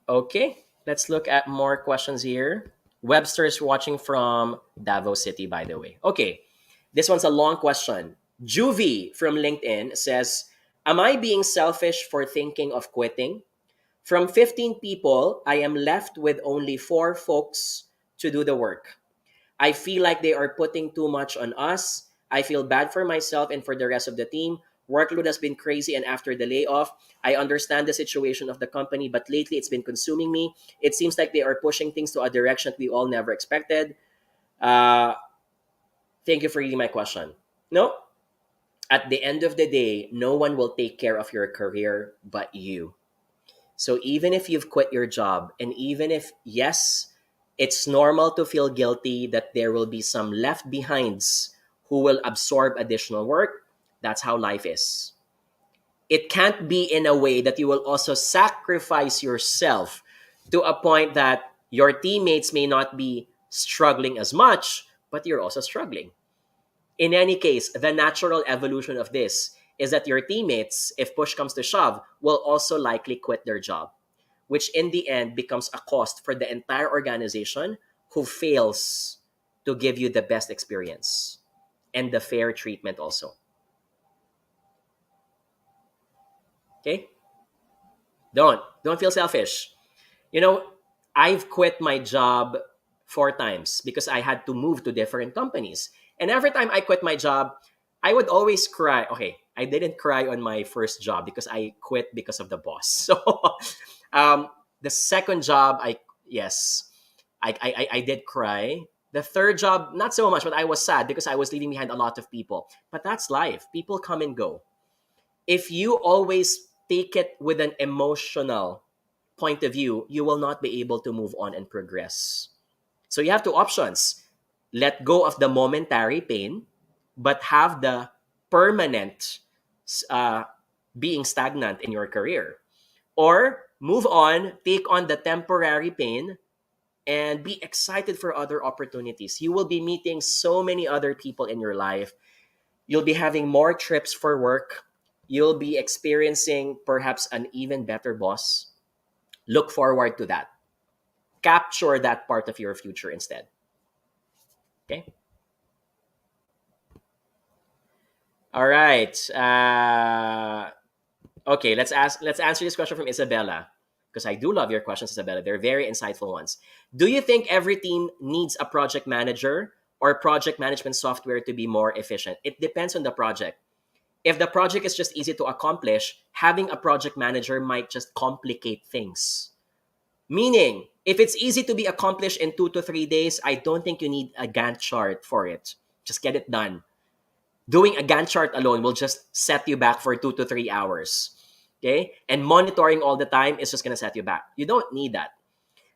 Okay, let's look at more questions here. Webster is watching from Davao City, by the way. Okay, this one's a long question. Juvie from LinkedIn says, am I being selfish for thinking of quitting? From 15 people, I am left with only 4 folks to do the work. I feel like they are putting too much on us. I feel bad for myself and for the rest of the team. Workload has been crazy, and after the layoff, I understand the situation of the company, but lately it's been consuming me. It seems like they are pushing things to a direction we all never expected. Uh, Thank you for reading my question. No, at the end of the day, no one will take care of your career but you. So even if you've quit your job, and even if, yes, it's normal to feel guilty that there will be some left behinds who will absorb additional work, that's how life is. It can't be in a way that you will also sacrifice yourself to a point that your teammates may not be struggling as much, but you're also struggling. In any case, the natural evolution of this is that your teammates, if push comes to shove, will also likely quit their job, which in the end becomes a cost for the entire organization who fails to give you the best experience and the fair treatment also. Okay? Don't feel selfish. You know, I've quit my job 4 times because I had to move to different companies. And every time I quit my job, I would always cry. Okay, I didn't cry on my first job because I quit because of the boss. So um, the second job, yes, I did cry. The third job, not so much, but I was sad because I was leaving behind a lot of people. But that's life. People come and go. If you always take it with an emotional point of view, you will not be able to move on and progress. So you have 2 options. Let go of the momentary pain, but have the permanent uh, being stagnant in your career. Or move on, take on the temporary pain, and be excited for other opportunities. You will be meeting so many other people in your life. You'll be having more trips for work. You'll be experiencing perhaps an even better boss. Look forward to that. Capture that part of your future instead. Okay. All right. Okay. Let's answer this question from Isabella, because I do love your questions, Isabella. They're very insightful ones. Do you think every team needs a project manager or project management software to be more efficient? It depends on the project. If the project is just easy to accomplish, having a project manager might just complicate things. Meaning, if it's easy to be accomplished in 2 to 3 days, I don't think you need a Gantt chart for it. Just get it done. Doing a Gantt chart alone will just set you back for 2 to 3 hours. Okay? And monitoring all the time is just going to set you back. You don't need that.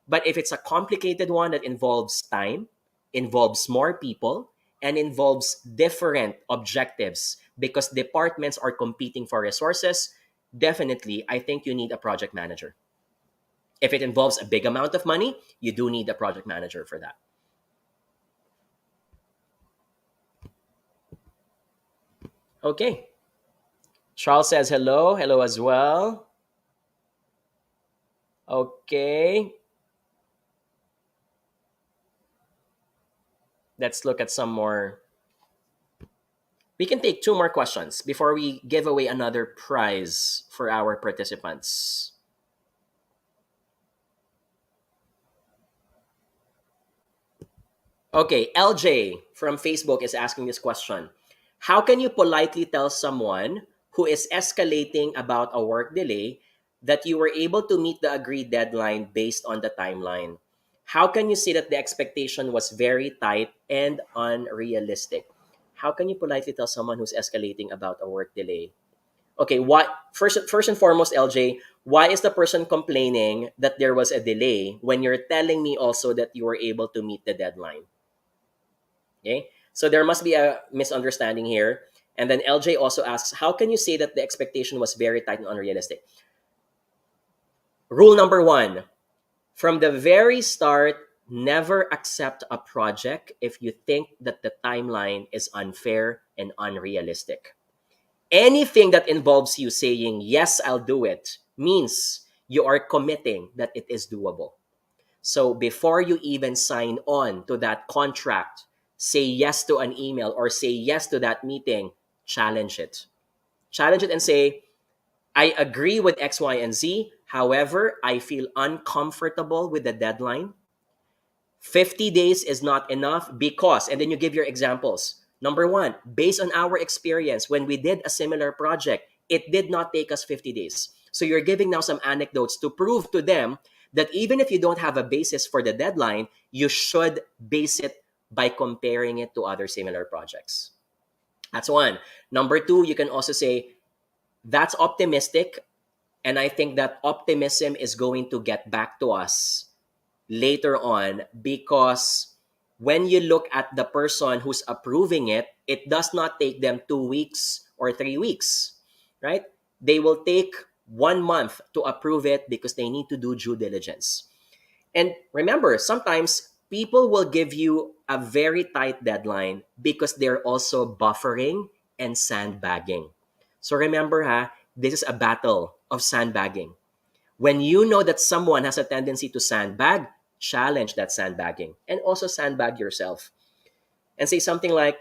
But if it's a complicated one that involves time, involves more people, and involves different objectives because departments are competing for resources, definitely, I think you need a project manager. If it involves a big amount of money, you do need a project manager for that. Okay. Charles says hello. Hello as well. Okay. Let's look at some more We can take two more questions before we give away another prize for our participants. Okay, LJ from Facebook is asking this question. How can you politely tell someone who is escalating about a work delay that you were able to meet the agreed deadline based on the timeline? How can you say that the expectation was very tight and unrealistic? How can you politely tell someone who's escalating about a work delay? Okay, what first and foremost, LJ, why is the person complaining that there was a delay when you're telling me also that you were able to meet the deadline? Okay, so there must be a misunderstanding here. And then LJ also asks, how can you say that the expectation was very tight and unrealistic? Rule number one, from the very start, never accept a project if you think that the timeline is unfair and unrealistic. Anything that involves you saying, yes, I'll do it, means you are committing that it is doable. So before you even sign on to that contract, say yes to an email or say yes to that meeting, challenge it. Challenge it and say, I agree with X, Y, and Z. However, I feel uncomfortable with the deadline. 50 days is not enough because, and then you give your examples. Number one, based on our experience, when we did a similar project, it did not take us 50 days. So you're giving now some anecdotes to prove to them that even if you don't have a basis for the deadline, you should base it by comparing it to other similar projects. That's one. Number two, you can also say, that's optimistic. And I think that optimism is going to get back to us later on, because when you look at the person who's approving it, it does not take them 2 weeks or 3 weeks, right? They will take 1 month to approve it because they need to do due diligence. And remember, sometimes people will give you a very tight deadline because they're also buffering and sandbagging. So remember, this is a battle of sandbagging. When you know that someone has a tendency to sandbag, challenge that sandbagging and also sandbag yourself and say something like,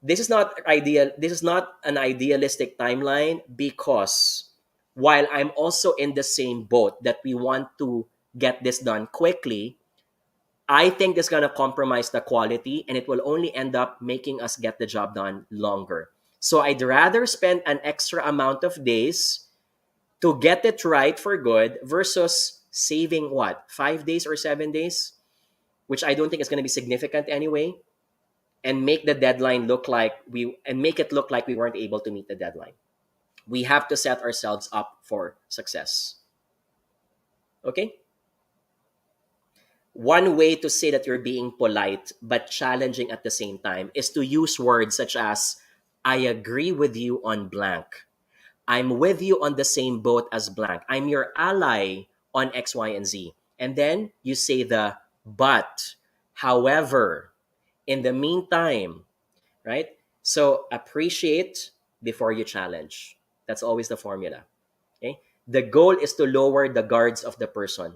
this is not ideal. This is not an idealistic timeline because while I'm also in the same boat that we want to get this done quickly, I think this is going to compromise the quality and it will only end up making us get the job done longer. So I'd rather spend an extra amount of days to get it right for good versus saving what, 5 days or 7 days, which I don't think is going to be significant anyway, and make the deadline look like make it look like we weren't able to meet the deadline. We have to set ourselves up for success. Okay? One way to say that you're being polite but challenging at the same time is to use words such as, I agree with you on blank. I'm with you on the same boat as blank. I'm your ally on X, Y, and Z. And then you say the but, however, in the meantime, right? So appreciate before you challenge. That's always the formula. Okay? The goal is to lower the guards of the person.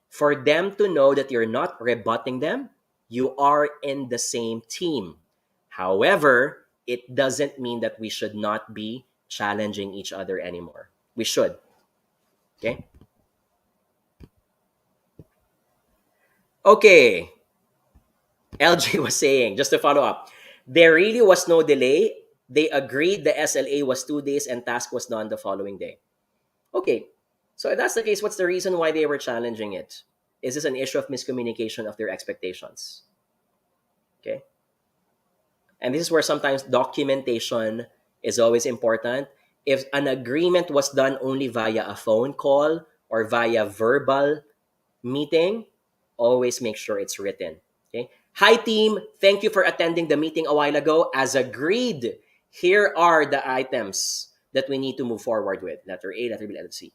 For them to know that you're not rebutting them, you are in the same team. However, it doesn't mean that we should not be challenging each other anymore. We should. Okay? Okay. LJ was saying, just to follow up, there really was no delay. They agreed the SLA was 2 days and task was done the following day. Okay. So if that's the case, what's the reason why they were challenging it? Is this an issue of miscommunication of their expectations? Okay. And this is where sometimes documentation is always important. If an agreement was done only via a phone call or via verbal meeting, always make sure it's written. Okay. Hi team, thank you for attending the meeting a while ago. As agreed, here are the items that we need to move forward with. Letter A, letter B, letter C.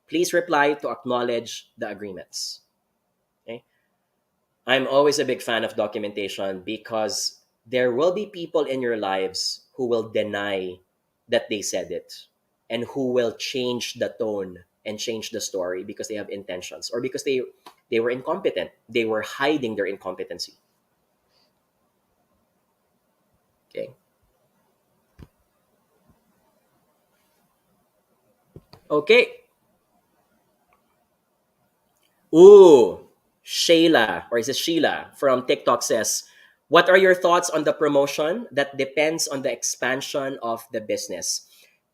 Please reply to acknowledge the agreements. Okay. I'm always a big fan of documentation because there will be people in your lives who will deny that they said it and who will change the tone and change the story because they have intentions or because they were incompetent. They were hiding their incompetency. Okay. Okay. Ooh, Shayla, or is it Sheila from TikTok says, what are your thoughts on the promotion that depends on the expansion of the business?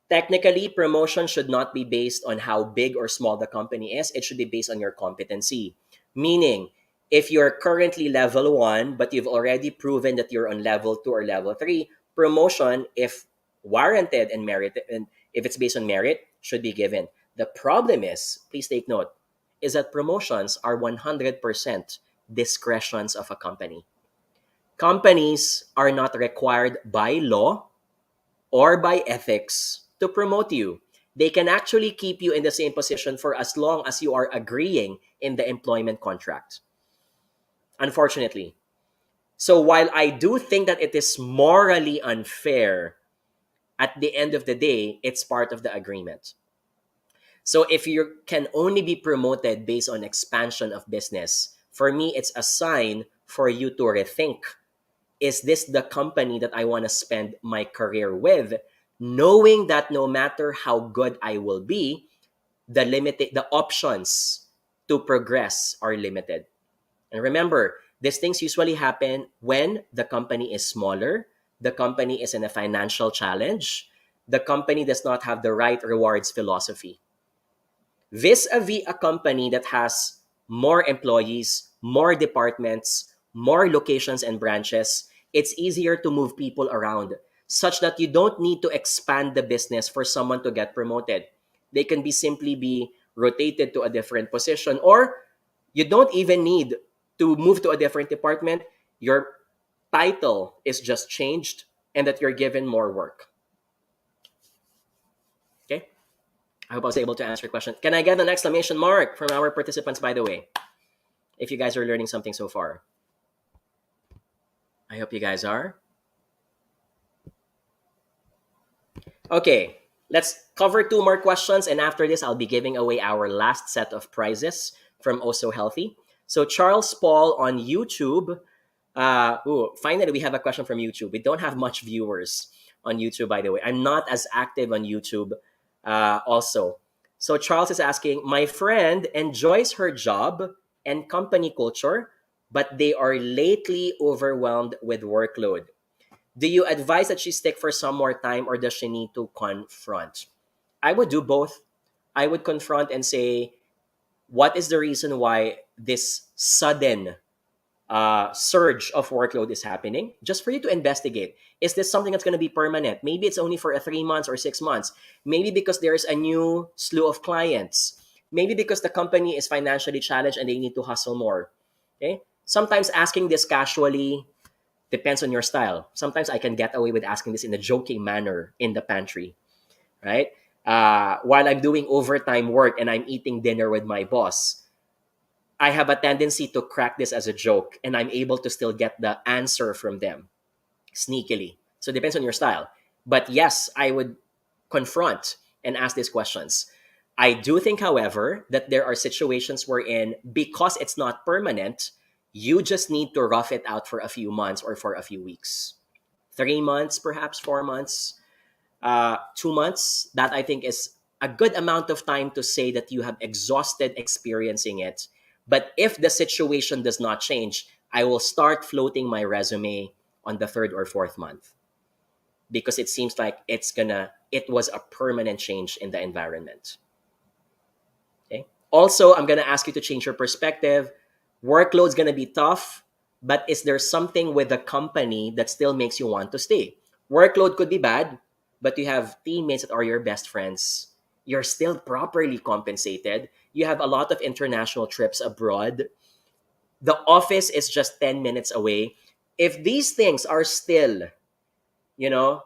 Technically, promotion should not be based on how big or small the company is. It should be based on your competency. Meaning, if you're currently level one, but you've already proven that you're on level two or level three, promotion, if warranted and merited, and if it's based on merit, should be given. The problem is, please take note, is that promotions are 100% discretions of a company. Companies are not required by law or by ethics to promote you. They can actually keep you in the same position for as long as you are agreeing in the employment contract, unfortunately. So while I do think that it is morally unfair, at the end of the day, it's part of the agreement. So if you can only be promoted based on expansion of business, for me, it's a sign for you to rethink, is this the company that I want to spend my career with, knowing that no matter how good I will be, the options to progress are limited. And remember, these things usually happen when the company is smaller, the company is in a financial challenge, the company does not have the right rewards philosophy. Vis-a-vis a company that has more employees, more departments, more locations and branches, it's easier to move people around such that you don't need to expand the business for someone to get promoted. They can be simply be rotated to a different position, or you don't even need to move to a different department. Your title is just changed and that you're given more work. Okay? I hope I was able to answer your question. Can I get an exclamation mark from our participants, by the way, if you guys are learning something so far? I hope you guys are. Okay, let's cover two more questions, and after this, I'll be giving away our last set of prizes from Also Healthy. So Charles Paul on YouTube. Finally, we have a question from YouTube. We don't have much viewers on YouTube, by the way. I'm not as active on YouTube also. So Charles is asking, my friend enjoys her job and company culture, but they are lately overwhelmed with workload. Do you advise that she stick for some more time, or does she need to confront? I would do both. I would confront and say, what is the reason why this sudden surge of workload is happening, just for you to investigate. Is this something that's going to be permanent? Maybe it's only for a 3 months or 6 months. Maybe because there's a new slew of clients. Maybe because the company is financially challenged and they need to hustle more. Okay. Sometimes asking this casually depends on your style. Sometimes I can get away with asking this in a joking manner in the pantry, right? While I'm doing overtime work and I'm eating dinner with my boss, I have a tendency to crack this as a joke, and I'm able to still get the answer from them sneakily. So it depends on your style. But yes, I would confront and ask these questions. I do think, however, that there are situations wherein, because it's not permanent, you just need to rough it out for a few months or for a few weeks. 3 months, perhaps 4 months, 2 months. That I think is a good amount of time to say that you have exhausted experiencing it. But if the situation does not change, I will start floating my resume on the third or fourth month, because it seems like it was a permanent change in the environment. Okay. Also, I'm gonna ask you to change your perspective. Workload's gonna be tough, but is there something with the company that still makes you want to stay? Workload could be bad, but you have teammates that are your best friends. You're still properly compensated. You have a lot of international trips abroad. The office is just 10 minutes away. If these things are still, you know,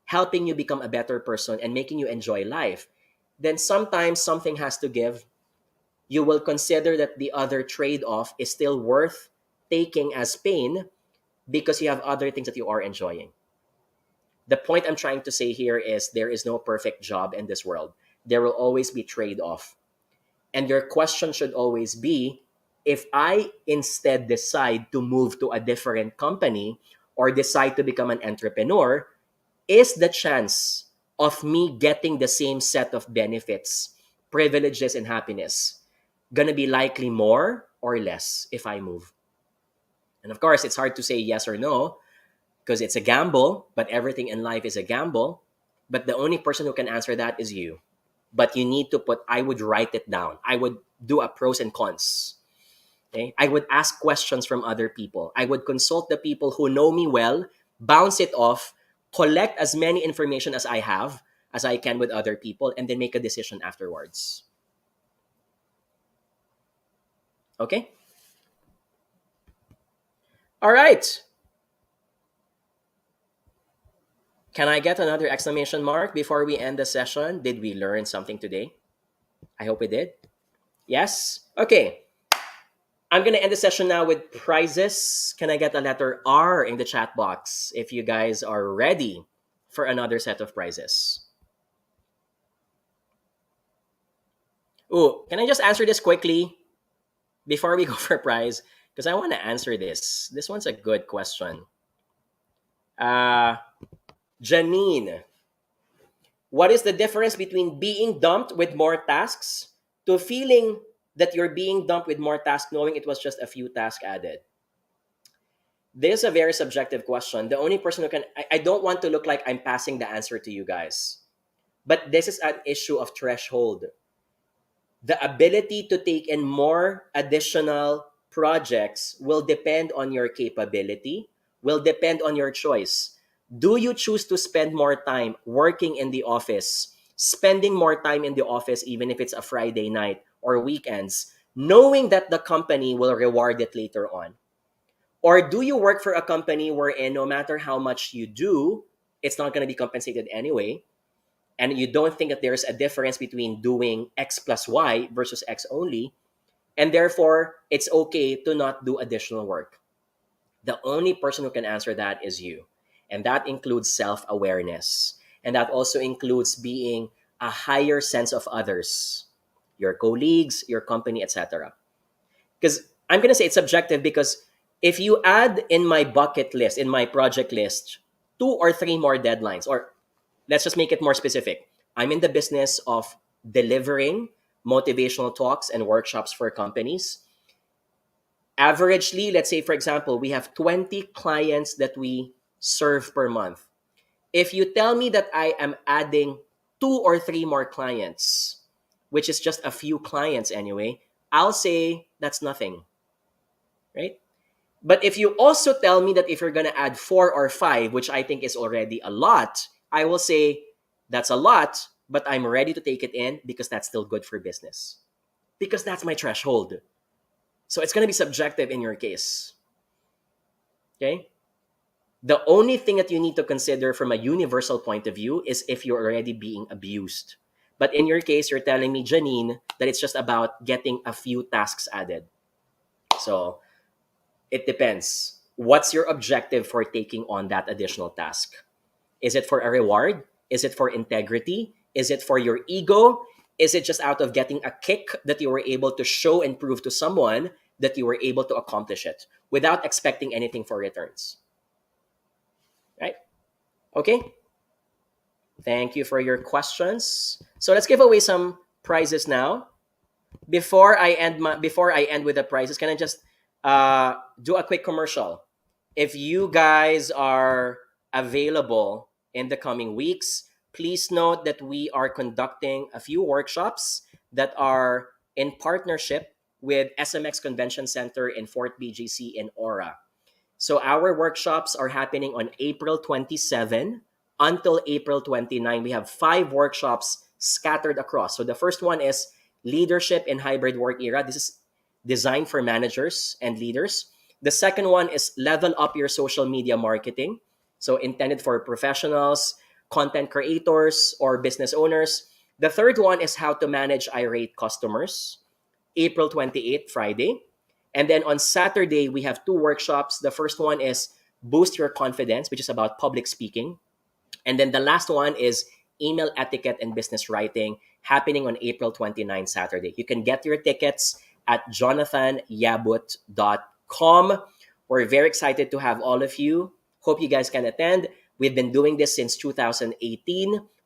helping you become a better person and making you enjoy life, then sometimes something has to give. You will consider that the other trade off is still worth taking as pain, because you have other things that you are enjoying. The point I'm trying to say here is there is no perfect job in this world. There will always be trade off. And your question should always be, if I instead decide to move to a different company or decide to become an entrepreneur, is the chance of me getting the same set of benefits, privileges, and happiness gonna be likely more or less if I move? And of course, it's hard to say yes or no because it's a gamble, but everything in life is a gamble. But the only person who can answer that is you. But you need to I would write it down. I would do a pros and cons. Okay? I would ask questions from other people. I would consult the people who know me well, bounce it off, collect as many information as I have, as I can with other people, and then make a decision afterwards. Okay? All right. Can I get another exclamation mark before we end the session? Did we learn something today? I hope we did. Yes? Okay. I'm going to end the session now with prizes. Can I get a letter R in the chat box if you guys are ready for another set of prizes? Oh, can I just answer this quickly before we go for prize? Because I want to answer this. This one's a good question. Janine, what is the difference between being dumped with more tasks to feeling that you're being dumped with more tasks knowing it was just a few tasks added? This is a very subjective question. The only person who can, I don't want to look like I'm passing the answer to you guys, but this is an issue of threshold. The ability to take in more additional projects will depend on your capability, will depend on your choice. Do you choose to spend more time working in the office, spending more time in the office, even if it's a Friday night or weekends, knowing that the company will reward it later on? Or do you work for a company wherein no matter how much you do, it's not going to be compensated anyway? And you don't think that there's a difference between doing X plus Y versus X only, and therefore it's okay to not do additional work? The only person who can answer that is you. And that includes self-awareness. And that also includes being a higher sense of others, your colleagues, your company, etc. Because I'm going to say it's subjective, because if you add in my bucket list, in my project list, 2 or 3 more deadlines, or let's just make it more specific. I'm in the business of delivering motivational talks and workshops for companies. Averagely, let's say, for example, we have 20 clients that we serve per month. If you tell me that I am adding 2 or 3 more clients, which is just a few clients anyway, I'll say that's nothing, right? But if you also tell me that if you're going to add 4 or 5, which I think is already a lot, I will say that's a lot, but I'm ready to take it in because that's still good for business. Because that's my threshold. So it's going to be subjective in your case. Okay? The only thing that you need to consider from a universal point of view is if you're already being abused. But in your case, you're telling me, Janine, that it's just about getting a few tasks added. So it depends. What's your objective for taking on that additional task? Is it for a reward? Is it for integrity? Is it for your ego? Is it just out of getting a kick that you were able to show and prove to someone that you were able to accomplish it without expecting anything for returns? Right? Okay? Thank you for your questions. So let's give away some prizes now. Before I end with the prizes, can I just do a quick commercial? If you guys are available in the coming weeks, please note that we are conducting a few workshops that are in partnership with SMX Convention Center in Fort BGC in Aura. So our workshops are happening on April 27 until April 29. We have 5 workshops scattered across. So the first one is Leadership in Hybrid Work Era. This is designed for managers and leaders. The second one is Level Up Your Social Media Marketing. So intended for professionals, content creators, or business owners. The third one is How to Manage Irate Customers, April 28th, Friday. And then on Saturday, we have 2 workshops. The first one is Boost Your Confidence, which is about public speaking. And then the last one is Email Etiquette and Business Writing, happening on April 29th, Saturday. You can get your tickets at jonathan.yabut.com. We're very excited to have all of you. Hope you guys can attend. We've been doing this since 2018.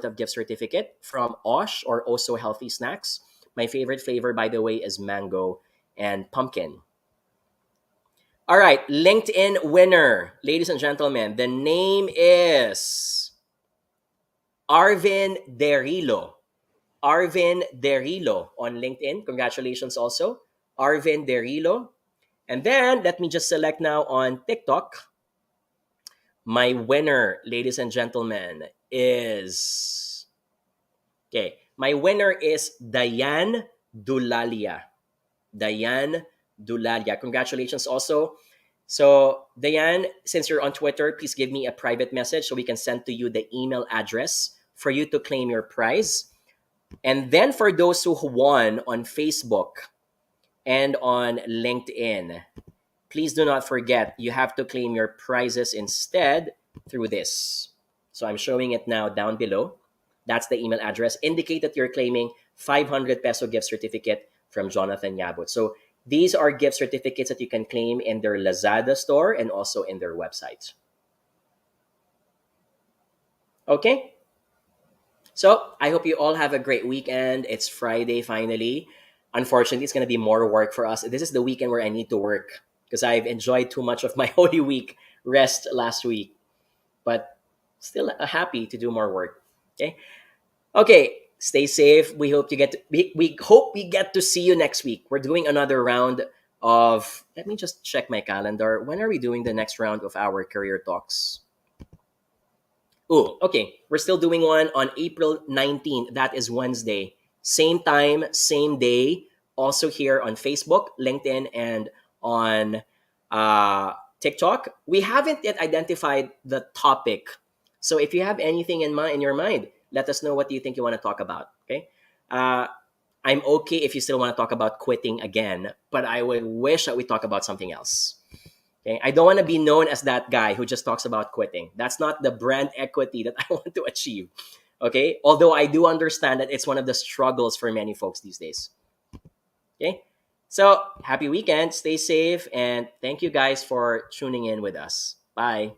worth of gift certificate from Osh or Also Healthy Snacks. My favorite flavor, by the way, is mango and pumpkin. All right, LinkedIn winner, ladies and gentlemen. The name is 𝗪𝗵𝗲𝗍𝗔. 𝗪𝗵𝗲𝗍𝗔 on LinkedIn. Congratulations also, 𝗪𝗵𝗲𝗍𝗔. And then let me just select now on TikTok. My winner, ladies and gentlemen, is my winner is 𝗬𝗫𝗠𝗠𝗏𝗂. 𝗬𝗫𝗠𝗏𝗂. Congratulations also. So, Diane, since you're on Twitter, please give me a private message so we can send to you the email address for you to claim your prize. And then for those who won on Facebook and on LinkedIn, please do not forget, you have to claim your prizes instead through this. So I'm showing it now down below. That's the email address. Indicate that you're claiming 500 peso gift certificate from Jonathan Yabut. So these are gift certificates that you can claim in their Lazada store and also in their website. Okay? So I hope you all have a great weekend. It's Friday finally. Unfortunately, it's going to be more work for us. This is the weekend where I need to work because I've enjoyed too much of my Holy Week rest last week. But still happy to do more work. Okay? Okay, stay safe. We hope we hope we get to see you next week. We're doing another round of, let me just check my calendar. When are we doing the next round of our career talks? Oh, okay. We're still doing one on April 19th. That is Wednesday. Same time, same day. Also here on Facebook, LinkedIn, and on TikTok. We haven't yet identified the topic. So if you have anything in your mind, let us know what do you think you want to talk about. Okay. I'm okay if you still want to talk about quitting again, but I would wish that we talk about something else. Okay, I don't want to be known as that guy who just talks about quitting. That's not the brand equity that I want to achieve. Okay, although I do understand that it's one of the struggles for many folks these days. Okay, so happy weekend, stay safe, and thank you guys for tuning in with us. Bye.